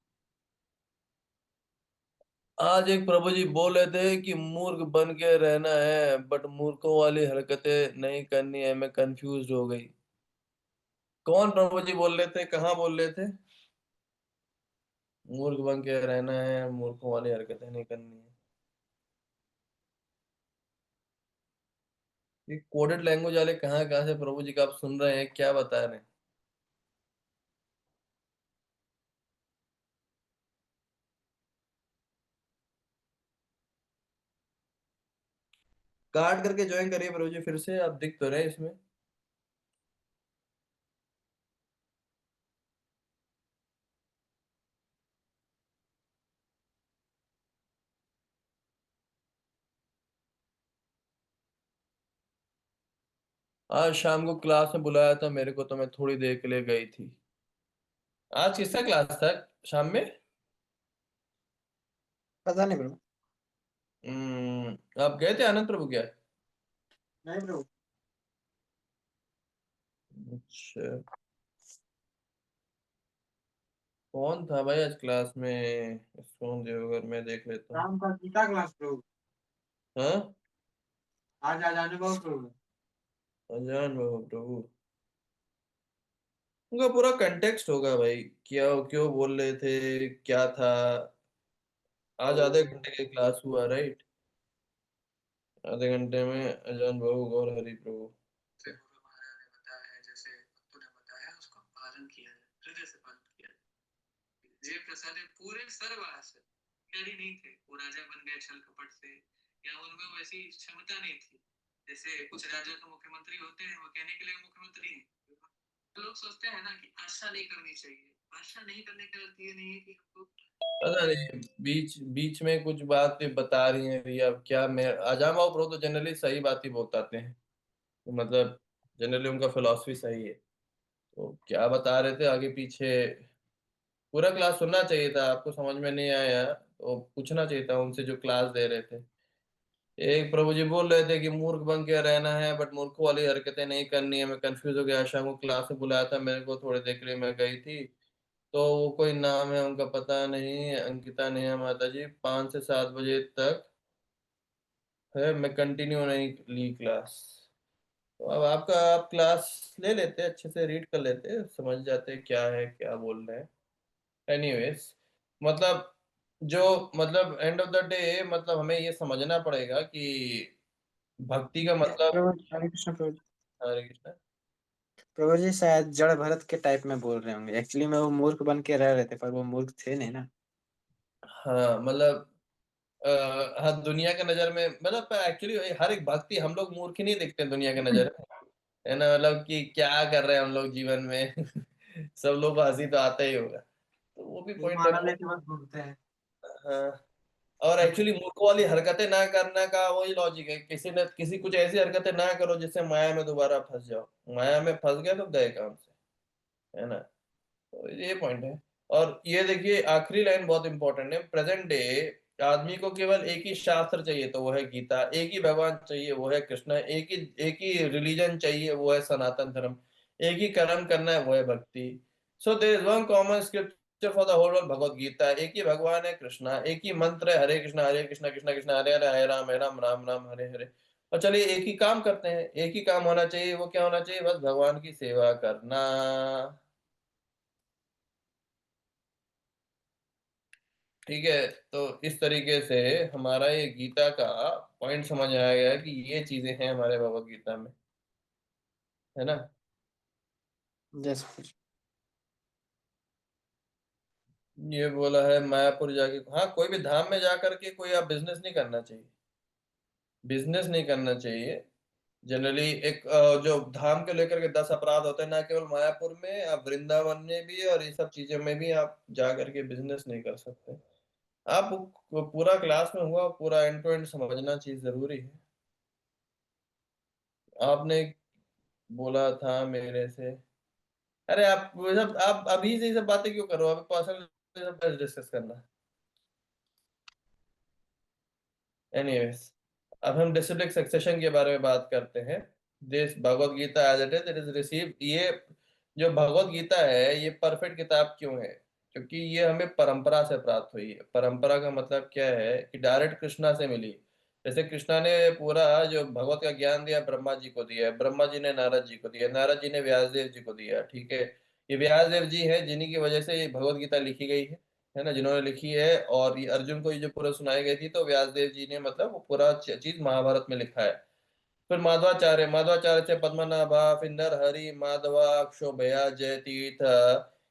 आज एक प्रभु जी बोल रहे थे कि मूर्ख बन के रहना है, बट मूर्खों वाली हरकतें नहीं करनी है। मैं कंफ्यूज हो गई। कौन प्रभु जी बोल रहे थे, कहाँ बोल रहे थे? मूर्ख बन के रहना है, मूर्खों वाली हरकतें नहीं करनी है। ये कोडेड लैंग्वेज वाले कहाँ कहाँ से प्रभु जी का आप सुन रहे हैं, क्या बता रहे हैं? काट करके ज्वाइन करिए प्रभु जी फिर से, आप दिख तो रहे हैं इसमें। आज शाम को क्लास में बुलाया था मेरे को, तो मैं थोड़ी देर के लिए गई थी। आज किसका क्लास था शाम में? पता नहीं ब्रो। आप गए थे आनंद प्रभु क्या? नहीं ब्रो। अच्छा। कौन था भाई आज क्लास में? सोन देवगर, मैं देख लेता हूँ। शाम का गीता क्लास ब्रो। हाँ। आज आ जाने बहुत ब्रो। अजान बाबा प्रभु, उनका पूरा कंटेक्स्ट होगा भाई, क्या क्यों बोल रहे थे, क्या था। आज आधे घंटे की क्लास हुआ राइट? आधे घंटे में अजान बाबू गौर हरि प्रभु। से गुरु महाराज ने बताया है, जैसे तूने बताया उसको पालन किया जाए, हृदय से पालन किया जाए। जय प्रसाद पूरे सर्वहास अधिकारी नहीं थे, वो राजा बन गए छल कपट से, या उनमें वैसी क्षमता नहीं थी। जैसे कुछ राजा तो मुख्यमंत्री होते हैं, वो कहने के लिए मुख्यमंत्री हैं। तो लोग सोचते हैं ना कि आशा नहीं करनी चाहिए। आशा नहीं करने का अर्थ ये नहीं है कि हमको पता नहीं, बीच बीच में कुछ बात बता रही हैं भैया, अब क्या, मैं अजान बाबू प्रभु तो जनरली सही बात ही बताते हैं, तो मतलब जनरली उनका फिलॉसफी सही है। तो क्या बता रहे थे आगे पीछे, पूरा क्लास सुनना चाहिए था, आपको समझ में नहीं आया तो पूछना चाहिए था उनसे जो क्लास दे रहे थे। एक प्रभु जी बोल रहे थे कि मूर्ख बन के रहना है, बट मूर्खों वाली हरकतें नहीं करनी है। मैं कंफ्यूज हो गया, आशा को क्लास में बुलाया था मेरे को, थोड़ी देर के लिए मैं गई थी। तो वो कोई नाम है उनका पता नहीं, अंकिता नेहा माता जी, 5 से 7 बजे तक है, मैं कंटिन्यू नहीं ली क्लास। तो अब आपका, आप क्लास ले लेते, अच्छे से रीड कर लेते, समझ जाते क्या है क्या बोल रहे हैं। एनीवेज, मतलब जो, मतलब एंड ऑफ द डे, मतलब हमें ये समझना पड़ेगा कि भक्ति का मतलब। प्रभु हरे कृष्ण प्रभु। हरे कृष्ण। प्रभु जी शायद जड़ भरत के टाइप में बोल रहे होंगे, एक्चुअली में वो मूर्ख बन के रह रहे थे, पर वो मूर्ख थे नहीं ना। हाँ मतलब, हाँ दुनिया के नजर में, मतलब एक्चुअली हर एक भक्ति, हम लोग मूर्ख ही नहीं दिखते दुनिया के नजर में, है ना, मतलब कि क्या कर रहे हैं हम लोग जीवन में। सब लोग को हंसी तो आता ही होगा, तो वो भी पॉइंट है। माला लेके बस घूमते हैं। हाँ। और एक्चुअली मूर्खों वाली हरकतें ना करने का वही लॉजिक है, किसी ने किसी कुछ ऐसी हरकतें ना करो जिससे माया में दोबारा फंस जाओ। माया में फंस गए तो गए काम से, है ना। तो ये पॉइंट है। और ये देखिए आखिरी लाइन बहुत इंपॉर्टेंट है, प्रेजेंट डे आदमी को केवल एक ही शास्त्र चाहिए, तो वो है गीता, एक ही भगवान चाहिए वो है कृष्ण, एक ही रिलीजन चाहिए वो है सनातन धर्म, एक ही कर्म करना है वो है भक्ति। So there is one common scripture for the whole world, Bhagavad Gita. एक ही भगवान है कृष्णा, एक ही मंत्र है हरे कृष्णा कृष्णा कृष्णा हरे हरे, हरे राम राम राम हरे हरे। और चलिए एक ही काम करते हैं, एक ही काम होना चाहिए, वो क्या होना चाहिए, बस भगवान की सेवा करना। ठीक है। तो इस तरीके से हमारा ये गीता का पॉइंट समझ आया गया कि ये चीजें हैं हमारे भगवत गीता में, है ना। जैसे ये बोला है मायापुर जाके, हाँ कोई भी धाम में जा करके कोई आप बिजनेस नहीं करना चाहिए, बिजनेस नहीं करना चाहिए। जनरली एक जो धाम के लेकर के 10 अपराध होते हैं, ना केवल मायापुर में, आप वृंदावन में भी और ये सब चीजें में भी आप जा करके बिजनेस नहीं कर सकते। आप पूरा क्लास में हुआ, पूरा एंड टू एंड समझना चीज जरूरी है। आपने बोला था मेरे से, अरे आप वो सब, आप अभी से ये सब बातें क्यों करो, अभी पर्सनल डिस्कस करना। एनीवेज, अब हम डिसिप्लिक सक्सेशन के बारे में बात करते हैं। This Bhagavad Gita as it is receive, ये जो भगवत गीता है ये परफेक्ट किताब क्यों है? क्योंकि ये हमें परंपरा से प्राप्त हुई है। परंपरा का मतलब क्या है कि डायरेक्ट कृष्णा से मिली। जैसे कृष्णा ने पूरा जो भगवत का ज्ञान दिया ब्रह्मा जी को दिया है, ब्रह्मा जी ने नारद जी को दिया, नारद जी ने व्यासदेव जी को दिया, ठीक है। ये व्यासदेव जी है जिन्हीं की वजह से ये भगवत गीता लिखी गई है। है ना, जिन्होंने लिखी है, और ये अर्जुन को ये जो पूरा सुनाई गई थी, तो व्यासदेव जी ने मतलब वो पूरा चीज महाभारत में लिखा है। फिर माधवाचार्य, माधवाचार्य से पद्मनाभा, फिर नरहरि, माधवा, क्षोभया, जयतीर्थ,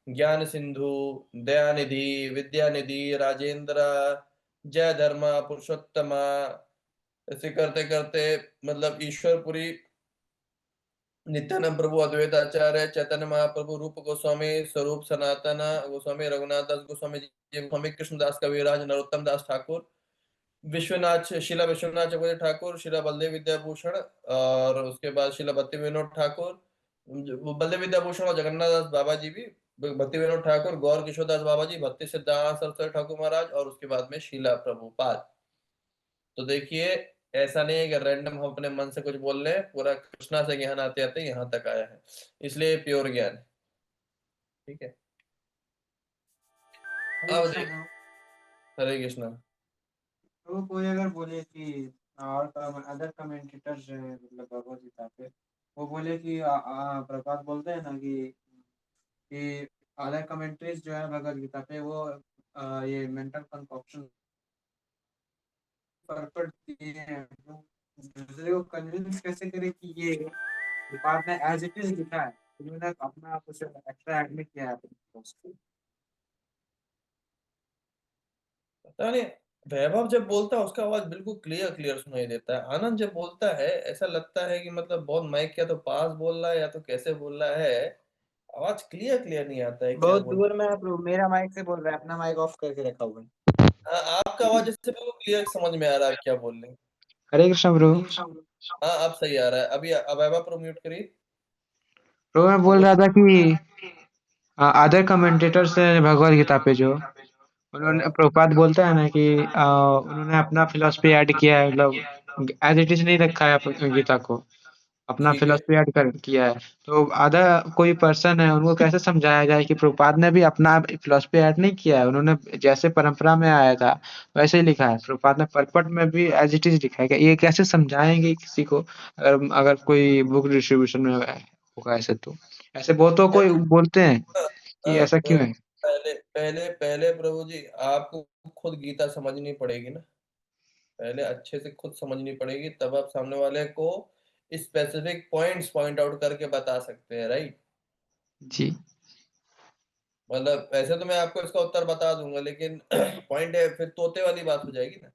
ज्ञान सिंधु, दयानिधि, विद्यानिधि, राजेंद्र, जय धर्मा, पुरुषोत्तमा, ऐसे करते करते मतलब ईश्वरपुरी, नित्यानंद प्रभु, अद्वैत आचार्य, चैतन्य महाप्रभु, रूप गोस्वामी, स्वरूप सनातन गोस्वामी, रघुनाथ दास गोस्वामी जी गोस्वामी, कृष्णदास कविराज, नरोत्तम दास ठाकुर, विश्वनाथ, शिला विश्वनाथ चक्रवर्ती ठाकुर, शिला बलदेव विद्याभूषण, और उसके बाद शिला भक्ति विनोद ठाकुर, बलदेव विद्याभूषण और जगन्नाथ दास बाबा जी भी, भक्ति विनोद ठाकुर, गौर किशोर दास बाबा जी, भक्ति सिद्धांत सरस्वती ठाकुर महाराज, और उसके बाद में शिला प्रभुपाद। तो देखिए, ऐसा नहीं है कि रैंडम हम अपने मन से कुछ बोल रहे हैं, पूरा कृष्णा से ज्ञान आते आते यहाँ तक आया है, इसलिए प्योर ज्ञान है। ठीक है। हरे अब कृष्णा देख, ब्रो। हरे कृष्णा। तो कोई अगर बोले कि और अदर कमेंटेटर्स जो है मतलब भगवत गीता पे, वो बोले कि प्रभात बोलते हैं ना कि अदर कमेंट्रीज जो है भगवत गीता पे वो ये मेंटल कंकॉक्शन पर्पट दिए हैं, तो दूसरे को कन्विंस कैसे करे कि ये बात में एज इट इज लिखा है, उन्होंने अपना कुछ एक्स्ट्रा ऐड नहीं किया है अपने post पे। पता नहीं, वैभव जब बोलता है उसका आवाज बिल्कुल क्लियर क्लियर सुनाई देता है। आनंद जब बोलता है ऐसा लगता है कि मतलब बहुत माइक या तो पास बोल रहा है या तो कैसे बोल रहा है, आवाज क्लियर क्लियर नहीं आता है क्या बहुत बोल दूर रहा में है ब्रो, मेरा माइक से बोल रहा है, अपना माइक ऑफ करके रखा हुआ है। है। हाँ, आपका आवाज इससे बिल्कुल क्लियर समझ में आ रहा है क्या बोल रहे हैं। हरे कृष्ण ब्रो। हाँ, अब सही आ रहा है। अभी अब वैभव पर म्यूट करिए। ब्रो मैं वो बोल बोल। रहा था कि अदर कमेंटेटर्स हैं भगवत गीता पे जो उन्होंने हाँ, प्रभुपाद बोलता है ना कि उन्होंने अपना फिलॉसफी ऐड किया है, मतलब एज इट इज नहीं रखा है गीता को, अपना ठीक है। फिलॉसफी ऐड कर किया है। तो आधा कोई पर्सन है उनको कैसे समझाया जाए कि प्रभुपाद ने भी अपना फिलॉसफी ऐड नहीं किया है, उन्होंने जैसे परंपरा में आया था वैसे ही लिखा है। प्रभुपाद ने परपट में भी एज इट इज लिखा है। ये कैसे समझाएंगे किसी को, अगर अगर कोई बुक डिस्ट्रीब्यूशन में होगा ऐसे तो। ऐसे बहुतों को बोलते हैं कि हाँ, ऐसा क्यों है। पहले पहले पहले प्रभु जी, आपको खुद गीता समझनी पड़ेगी ना। पहले अच्छे से खुद समझनी पड़ेगी, तब आप सामने वाले को स्पेसिफिक पॉइंट्स पॉइंट आउट करके बता सकते हैं, राइट। जी। मतलब वैसे तो मैं आपको इसका उत्तर बता दूंगा, लेकिन पॉइंट है फिर तोते वाली बात हो जाएगी ना।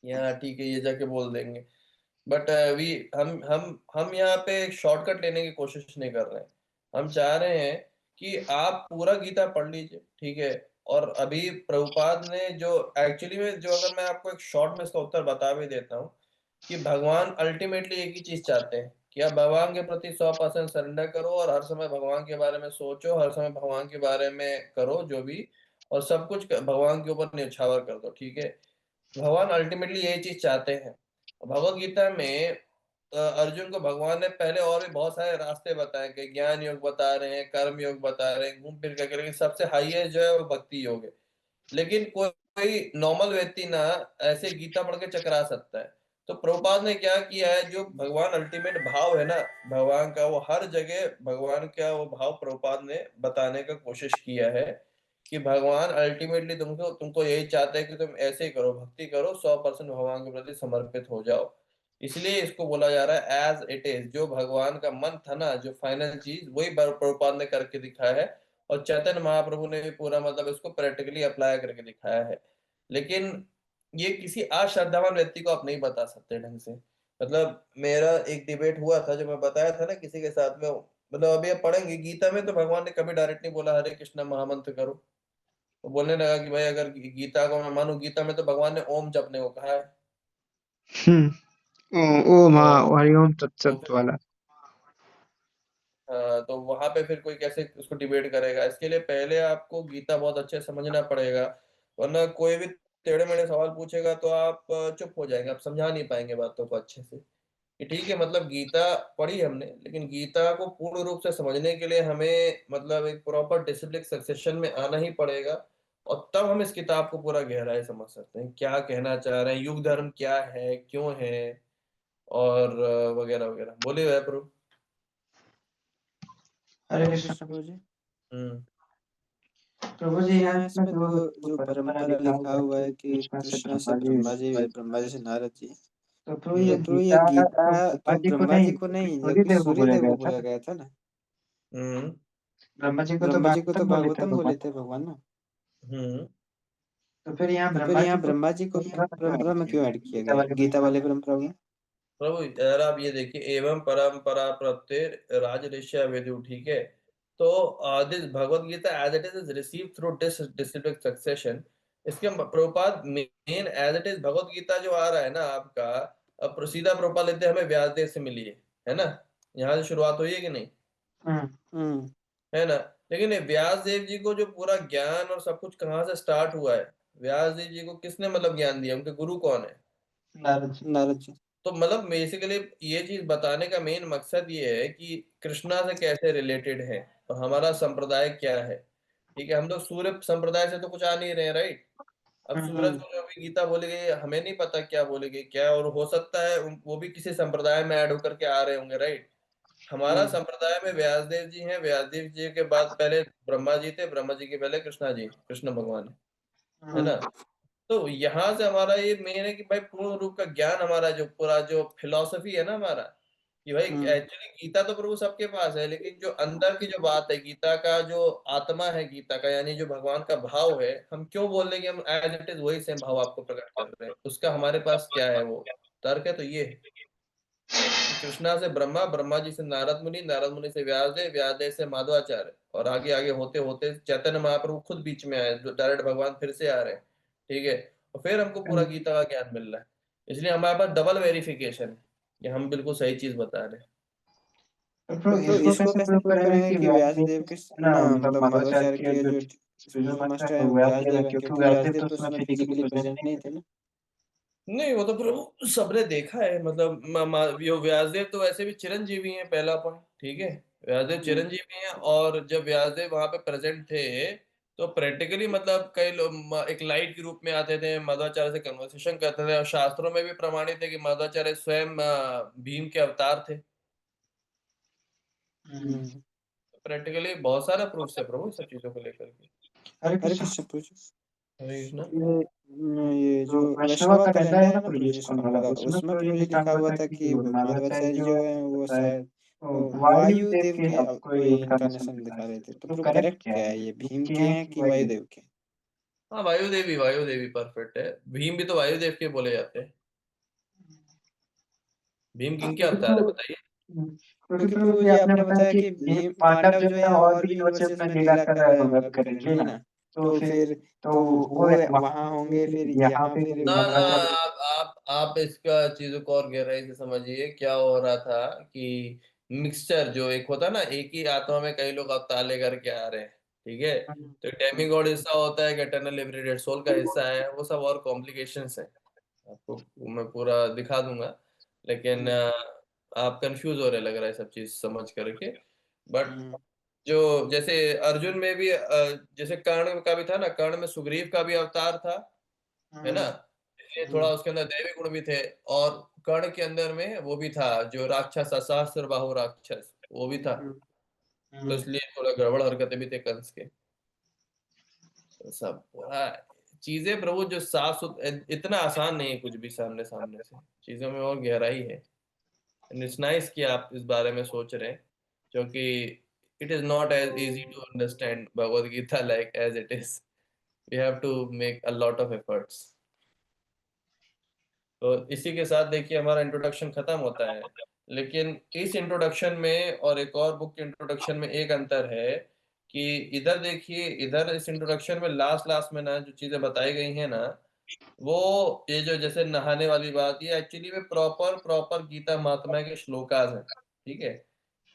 यहाँ ठीक है, ये जाके बोल देंगे। बट वी हम यहाँ पे एक शॉर्टकट लेने की कोशिश नहीं कर रहे हैं। हम चाह रहे हैं कि आप पूरा गीता पढ़ लीजिए, ठीक है। और अभी प्रभुपाद ने जो एक्चुअली में, जो अगर मैं आपको एक शॉर्ट में इसका उत्तर बता भी देता हूँ, कि भगवान अल्टीमेटली एक ही चीज चाहते हैं कि आप भगवान के प्रति 100% सरेंडर करो, और हर समय भगवान के बारे में सोचो, हर समय भगवान के बारे में करो जो भी, और सब कुछ भगवान के ऊपर न्यौछावर कर दो, ठीक है। भगवान अल्टीमेटली यही चीज चाहते हैं। भगवत गीता में अर्जुन को भगवान ने पहले और भी बहुत सारे रास्ते बताए, कि ज्ञान योग बता रहे हैं, कर्म योग बता रहे हैं, घूम फिर करके, लेकिन सबसे हाईएस्ट जो है वो भक्ति योग है। लेकिन कोई नॉर्मल व्यक्ति ना ऐसे गीता पढ़ के चकरा सकता है। तो प्रभुपाद ने क्या किया है, जो भगवान अल्टीमेट भाव है ना भगवान का, वो हर जगह भगवान का वो भाव प्रभुपाद ने बताने का कोशिश किया है, कि भगवान अल्टीमेटली तुमको तुमको यही चाहते हैं कि तुम ऐसे ही करो, भक्ति करो, 100% भगवान के प्रति समर्पित हो जाओ। इसलिए इसको बोला जा रहा है एज इट इज, जो भगवान का मन था ना, जो फाइनल चीज, वही प्रभुपाद ने करके दिखाया है। और चैतन्य महाप्रभु ने भी पूरा मतलब इसको प्रैक्टिकली अप्लाई करके दिखाया है। लेकिन ये किसी अश्रद्धावान व्यक्ति को आप नहीं बता सकते ढंग से। मतलब मेरा एक डिबेट हुआ था, जो मैं बताया था ना किसी के साथ में, मतलब अभी आप पढ़ेंगे गीता में, तो भगवान ने कभी डायरेक्ट नहीं बोला हरे कृष्णा महामंत्र करो। तो बोलने लगा कि भाई अगर गीता को मैं मानूं, गीता में तो भगवान ने ओम जपने को कहा है। ओम, हाँ तो हरिओम तो तत्सत फिर वाला। हाँ, तो वहां पे फिर कोई कैसे उसको डिबेट करेगा। इसके लिए पहले आपको गीता बहुत अच्छे से समझना पड़ेगा, वरना कोई भी टेढ़े मेढ़े सवाल पूछेगा तो आप चुप हो जाएंगे, आप समझा नहीं पाएंगे बातों को अच्छे से। कि ठीक है, मतलब गीता पढ़ी हमने, लेकिन गीता को पूर्ण रूप से समझने के लिए हमें मतलब एक प्रॉपर डिसिप्लिन सक्सेशन में आना ही पड़ेगा। और तब हम इस किताब को पूरा गहराई समझ सकते हैं, क्या कहना चाह रहे हैं, युग धर्म क्या है, क्यों है, और वगैरह वगैरह। बोलिए वह प्रभु। हरे कृष्ण प्रभु जी। हम्म। प्रभु जी जी यहाँ हाँ, इसमें इसमें जो तो जो जो परंपरा परंपरा लिखा लिखा हुआ है हुआ कि है कि कृष्णा से ब्रह्मा जी से नारद जी। तो प्रभु हुँ, ये तो ये गीता गीता तो ब्रह्मा तो जी को ब्रह्मा नहीं जी को बल्कि नहीं सूर्य जबकि देव को बोला सूर्यदेव गया को था बोला ना। गया था ना। हुँ, ब्रह्मा जी को तो ब्रह्मा जी को तो भागवतम बोले थे भागवतम भगवान ना। हुँ। तो फिर यहाँ तो फिर ब्रह्मा जी यहाँ को ब्रह्मा जी को परंपरा में क्यों ऐड किया गया है? गीता वाली परंपरा में? प्रभु यार आप ये देखिए एवं परंपरा प्रत्यय राजऋषि वेदु ठीक है। तो this Bhagavad Gita as it is received through disciplic succession. इसके प्रभुपाद मेन as it is Bhagavad Gita जो आ रहा है ना आपका अब सीधा प्रभुपाद लेते हैं हमें व्यासदेव से मिली है ना। यहाँ से शुरुआत हुई है कि नहीं हुँ, हुँ, है ना। लेकिन ये व्यास देव जी को जो पूरा ज्ञान और सब कुछ कहाँ से स्टार्ट हुआ है। व्यास देव जी को किसने मतलब ज्ञान दिया उनके गुरु कौन है। नारद जी। नारद जी। तो मतलब बेसिकली ये चीज बताने का मेन मकसद ये है कि कृष्णा से कैसे रिलेटेड है और हमारा संप्रदाय क्या है। ठीक है हम लोग सूर्य संप्रदाय से तो कुछ आ नहीं रहे राइट। अब हुँ, सूरज हुँ, को जो भी गीता बोलेगी हमें नहीं पता क्या बोलेगी क्या और हो सकता है वो भी किसी संप्रदाय में ऐड होकर के आ रहे होंगे राइट। हमारा हुँ, संप्रदाय में व्यासदेव जी हैं व्यासदेव जी के बाद पहले ब्रह्मा जी थे ब्रह्मा जी के पहले कृष्णा जी कृष्ण भगवान है हुँ, ना। तो यहाँ से हमारा ये मेन है कि भाई पूर्ण रूप का ज्ञान हमारा जो पूरा जो फिलॉसफी है ना हमारा कि भाई हुँ, एक्चुअली गीता तो प्रभु सबके पास है लेकिन जो अंदर की जो बात है गीता का जो आत्मा है गीता का यानी जो भगवान का भाव है हम क्यों बोल रहे हैं कि हम एज इट इज वही सेम भाव आपको प्रकट कर रहे हैं उसका हमारे पास क्या है वो तर्क है तो ये है कि कृष्णा से ब्रह्मा ब्रह्मा जी से नारद मुनि से व्यासदेव व्यासदेव से माधवाचार्य और आगे आगे होते होते चैतन्य महाप्रभु खुद बीच में आए जो डायरेक्ट भगवान फिर से आ रहे हैं ठीक है। और फिर हमको पूरा हुँ। गीता का ज्ञान मिल रहा है इसलिए हमारे पास डबल वेरिफिकेशन है कि हम बिल्कुल सही चीज बता रहे हैं। तो फिर तो इसको इसको कैसे कैसे प्रूव प्रूव करेंगे करेंगे कि कि व्यासदेव व्यासदेव के के ना ना मतलब मतलब मध्वाचार्य मध्वाचार्य के के जो जो स्पिरिचुअल स्पिरिचुअल मास्टर मास्टर है हैं वो वो व्यासदेव है व्यासदेव हैं क्योंकि क्योंकि व्यासदेव व्यासदेव तो तो उसमें उसमें फिजिकली फिजिकली प्रेजेंट प्रेजेंट नहीं नहीं थे। थे ना। नहीं वो तो प्रभु सबने देखा है मतलब यो व्यासदेव तो वैसे भी चिरंजीवी हैं पहला पॉइंट ठीक है। व्यासदेव हुँ, चिरंजीवी हैं और जब व्यासदेव वहां पे प्रेजेंट थे तो प्रैक्टिकली मतलब कई लोग एक लाइट के रूप में आते थे मध्वाचार्य से कन्वर्सेशन करते थे और शास्त्रों में भी प्रमाणित है कि मध्वाचार्य स्वयं भीम के अवतार थे। हुँ। हुँ। प्रैक्टिकली बहुत सारा प्रूफ है प्रभु सब चीजों को लेकर के। हरे हरे कृष्ण। कृष्ण प्रभु जी। हरे कृष्णा। ये जो जो वैष्णवा वैष्णवा कैलेंडर कैलेंडर है है ना ना प्रभु प्रभु जी जी इस्कॉन वाला, इस्कॉन वाला, उसमें उसमें प्रभु प्रभु जी जी लिखा लिखा हुआ हुआ था था कि कि माधवाचार्य माधवाचार्य जो जो है हैं वो वो शायद शायद वायुदेव वायुदेव के के अब कोई कोई इन्कार्नेशन इन्कार्नेशन दिखा दिखा रहे थे। रहे थे। तो तो प्रभु प्रभु करेक्ट करेक्ट क्या क्या है है ये? ये भीम भीम के के हैं हैं कि कि वायुदेव? वायुदेव के? हाँ वायुदेवी परफेक्ट है। भीम भी तो वायुदेव के बोले जाते हैं। भीम किन के क्योंकि अवतार है प्रभु बताइए। क्योंकि क्योंकि प्रभु प्रभु जी जी आपने आपने बताया बताया कि कि भीम भीम पांडव पांडव जो जो है हैं और और भी भी यूनिवर्सेस यूनिवर्सेस में में लीला लीला कर कर रहे होंगे करेंगे ना। ना। तो तो फिर फिर तो तो वो वो वहाँ वहाँ होंगे होंगे फिर फिर यहाँ यहाँ फिर फिर ना ना मध्वाचार्य। मध्वाचार्य। आप इसका चीजों को और गहराई से समझिए क्या हो रहा था कि मिक्सचर जो एक होता है ना एक ही आत्मा में कई लोग अवतार लेकर के आ रहे हैं ठीक है। हुँ, तो डेमिगॉड हिस्सा होता है कि इटर्नल लिबरेटेड सोल का हिस्सा है वो सब और कॉम्प्लिकेशंस है। आपको मैं पूरा दिखा दूंगा लेकिन हुँ, आप कंफ्यूज हो रहे लग रहा है सब चीज समझ करके। बट हुँ, जो जैसे अर्जुन में भी जैसे कर्ण का भी था ना कर्ण में सुग्रीव का भी अवतार था है ना। हुँ, इसलिए थोड़ा हुँ, उसके अंदर दैवी गुण भी थे और कर्ण के अंदर में वो भी था जो राक्षस असहस्र बाहु राक्षस वो भी था। हुँ, तो हुँ। इसलिए थोड़ा गड़बड़ हरकतें भी थे कंस के। तो सब पूरा चीजें प्रभु जो इतना आसान नहीं है कुछ भी सामने सामने से चीजों में और गहराई है। एंड इट्स नाइस कि आप इस बारे में सोच रहे हैं क्योंकि it is not as easy to understand Bhagavad Gita like as it is. We have to make a lot of efforts. तो इसी के साथ देखिए हमारा इंट्रोडक्शन खत्म होता है। लेकिन इस इंट्रोडक्शन में और एक और बुक के इंट्रोडक्शन में एक अंतर है कि इधर देखिए इधर इस इंट्रोडक्शन में लास्ट लास्ट में ना जो चीजें बताई गई हैं ना वो ये जो जैसे नहाने वाली बात ये एक्चुअली में प्रॉपर प्रॉपर गीता महात्म्य के श्लोकास हैं ठीक है।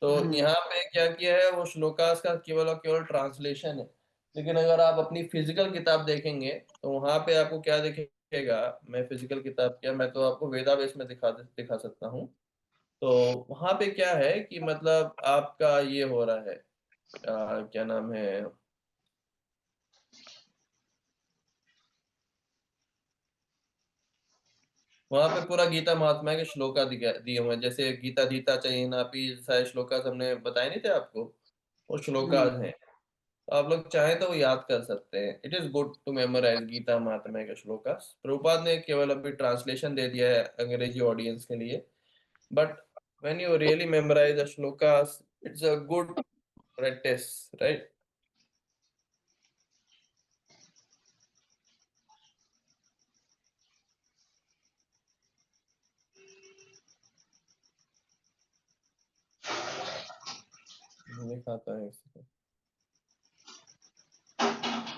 तो हुँ, यहाँ पे क्या किया है वो श्लोकास का केवल और केवल ट्रांसलेशन है। लेकिन अगर आप अपनी फिजिकल किताब देखेंगे तो वहां पे आपको क्या दिखेगा। मैं फिजिकल किताब क्या मैं तो आपको वेदावेस में दिखा सकता हूँ। तो वहां पे क्या है कि मतलब आपका ये हो रहा है क्या नाम है वहां पे पूरा गीता महात्मा के श्लोका दिए हुए हैं जैसे गीता दीता चयनापि सारे श्लोका हमने बताए नहीं थे आपको वो श्लोका हुँ, हैं। तो आप लोग चाहें तो वो याद कर सकते हैं। It is good to memorize Gita Mahatmya का श्लोकास। प्रभुपाद ने केवल अभी ट्रांसलेशन दे दिया है अंग्रेजी ऑडियंस के लिए, but when you really memorize the shlokas, it's a good practice, right? दिखाता है इसको।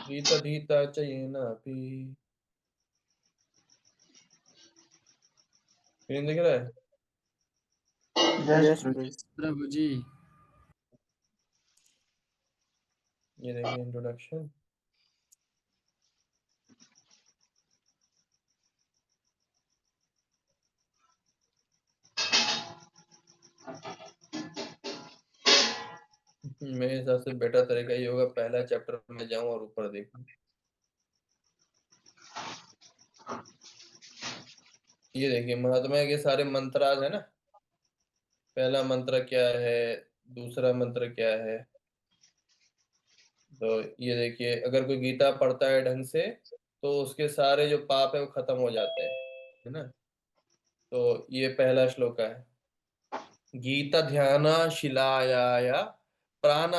गीता धीता चयेनापि। स्क्रीन दिख रहा है? यस प्रभु। प्रभु जी। ये देखिए इंट्रोडक्शन। मेरे हिसाब से बेटर तरीका ये होगा, पहला चैप्टर में जाऊं और ऊपर देखूं। ये देखिए महात्मा के सारे मंत्राज है ना। पहला मंत्र क्या है, दूसरा मंत्र क्या है। तो ये देखिए, अगर कोई गीता पढ़ता है ढंग से तो उसके सारे जो पाप है वो खत्म हो जाते हैं, है ना। तो ये पहला श्लोक है। गीता ध्यान शिलायाय प्राण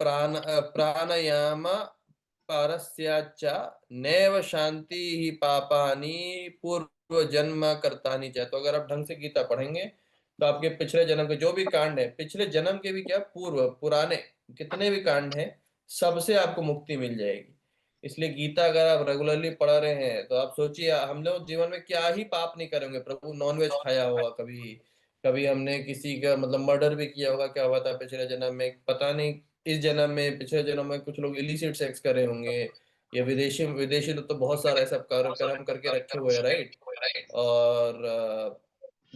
प्राणायाम पारस्याच्च नैव शांति ही पापानि पूर्व जन्म करतानि च। तो अगर आप ढंग से गीता पढ़ेंगे तो आपके पिछले जन्म के जो भी कांड है, पिछले जन्म के भी क्या, पूर्व पुराने कितने भी कांड हैं, सबसे आपको मुक्ति मिल जाएगी। इसलिए गीता अगर आप रेगुलरली पढ़ रहे हैं तो आप सोचिए, हम लोग जीवन में क्या ही पाप नहीं करेंगे प्रभु। नॉनवेज खाया होगा कभी, कभी हमने किसी का मतलब मर्डर भी किया होगा, क्या हुआ था पिछले जन्म में पता नहीं। इस जन्म में, पिछले जन्म में कुछ लोग इलिसिट सेक्स करे होंगे, या विदेशी विदेशी लोग तो बहुत सारा ऐसा कर्म करके रखे हुए हैं, राइट। और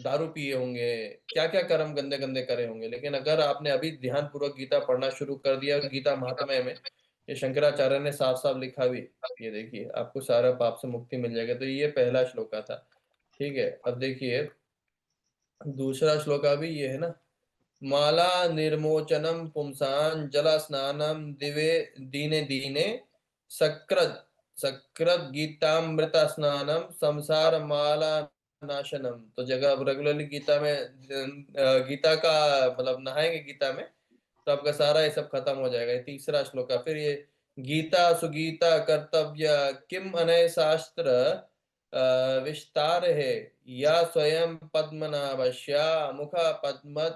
दारू पिए होंगे, क्या क्या कर्म गंदे गंदे करे होंगे। लेकिन अगर आपने अभी ध्यान पूर्वक गीता पढ़ना शुरू कर दिया, गीता महात्म्य में ये शंकराचार्य ने साफ साफ लिखा भी, ये देखिए आपको सारा पाप से मुक्ति मिल जाएगा। तो ये पहला श्लोका था, ठीक है। अब देखिए दूसरा श्लोका भी ये है ना। माला निर्मोचनम पुंसान जल स्नानम दिवे दीने दीने सकृत सकृत गीतामृत स्नानम संसार माला नाशनम। तो जगह अब रेगुलरली गीता में गीता का मतलब नहाएंगे गीता में, तो आपका सारा ये सब खत्म हो जाएगा। ये तीसरा श्लोक है। फिर ये गीता सुगीता कर्तव्य किम अनय शास्त्र विस्तार है, या स्वयं पद्मनाभस्या मुख पद्म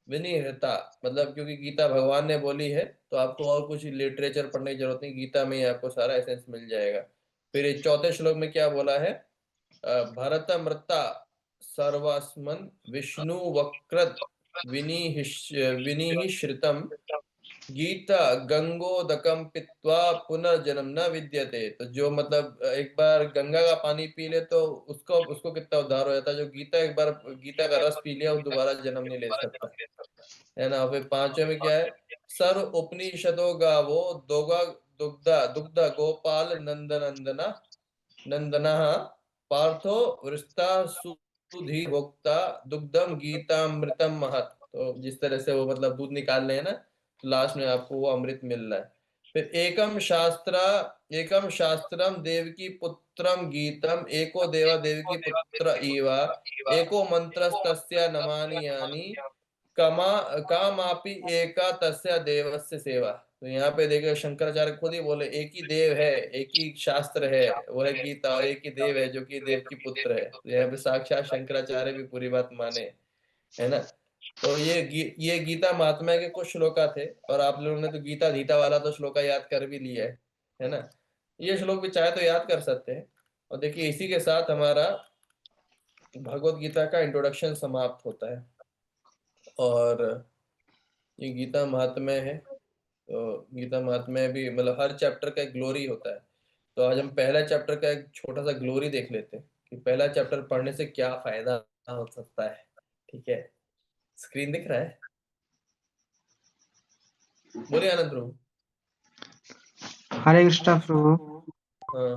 विनिहृता। मतलब क्योंकि गीता भगवान ने बोली है तो आपको और कुछ लिटरेचर पढ़ने की जरूरत नहीं, गीता में ही आपको सारा एसेंस मिल जाएगा। फिर ये चौथे श्लोक में क्या बोला है, भरत मृता सर्वस्मन विष्णु वक्रत विनिश्रितम गीता गंगोदकम पित्वा पुनर्जन्म न विद्यते। तो जो मतलब एक बार गंगा का पानी पी ले तो उसको उसको कितना उद्धार हो जाता है। जो गीता एक बार गीता का रस पी लिया वो दोबारा जन्म नहीं ले सकता, है ना। फिर पांचवे में क्या है, सर्व उपनिषदो गावो दोगा दुग्धा दुग्ध गोपाल नंदनंदना नंदना पार्थो वृष्टा सुधि भोक्ता दुग्धम गीतामृतम महत। तो जिस तरह से वो मतलब दूध निकाल रहे हैं ना, तो लास्ट में आपको वो अमृत मिल रहा है। फिर एकम शास्त्रम देवकी पुत्रम गीतम एको देवा देवकी पुत्र इवा एको मंत्रस्तस्य नमानि यानि कमा कामापि एका तस्य देवस्य सेवा। तो यहाँ पे देखिए शंकराचार्य खुद ही बोले एक ही देव है, एक ही शास्त्र है, वो है गीता, और एक ही देव है जो कि देव की पुत्र है। तो यहाँ पे साक्षात शंकराचार्य भी पूरी बात माने, है ना। तो ये गीता महात्म्य के कुछ श्लोका थे, और आप लोगों ने तो गीता धीता वाला तो श्लोका याद कर भी लिया है ना। ये श्लोक भी चाहे तो याद कर सकते हैं। और देखिए इसी के साथ हमारा भगवत गीता का इंट्रोडक्शन समाप्त होता है। और ये गीता महात्म्य है, तो गीता महात्म्य भी मतलब हर चैप्टर का एक ग्लोरी होता है। तो आज हम पहला चैप्टर का एक छोटा सा ग्लोरी देख लेते हैं कि पहला चैप्टर पढ़ने से क्या फायदा हो सकता है, ठीक है। स्क्रीन दिख रहा है? बोलिए आनंद प्रभु। हरे कृष्णा प्रभु। हाँ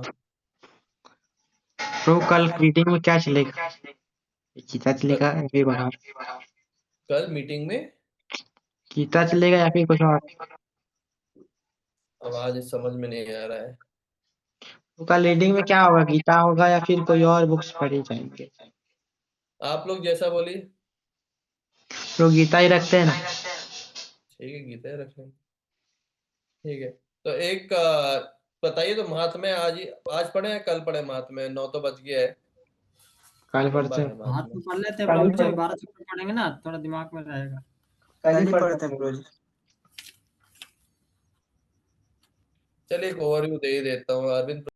प्रभु कल मीटिंग में क्या चलेगा? गीता चलेगा या फिर बाहर? कल मीटिंग में गीता चलेगा या फिर कुछ और? अब आज समझ में नहीं आ रहा है। उनका लीडिंग में क्या होगा, गीता होगा या फिर कोई और बुक्स पढ़ी जाएंगे? आप लोग जैसा बोलिए। लोग गीता ही रखते हैं ना। ठीक है, गीता ही रख लेंगे। ठीक है, तो एक बताइए तो महात्म्य आज पढ़े हैं कल पढ़े? महात्म्य 9 तो बज गया है, कल लंबा पढ़ते है हैं। हाथ महात्म्य। में पढ़ लेते हैं कल ही प्रभु जी, पढ़- 12 चैप्टर पढ़ेंगे ना, थोड़ा दिमाग में रहेगा। कल ही पढ़ते हैं प्रभु जी। चलिए एक ओवरव्यू दे ही देता हूँ। अरविंद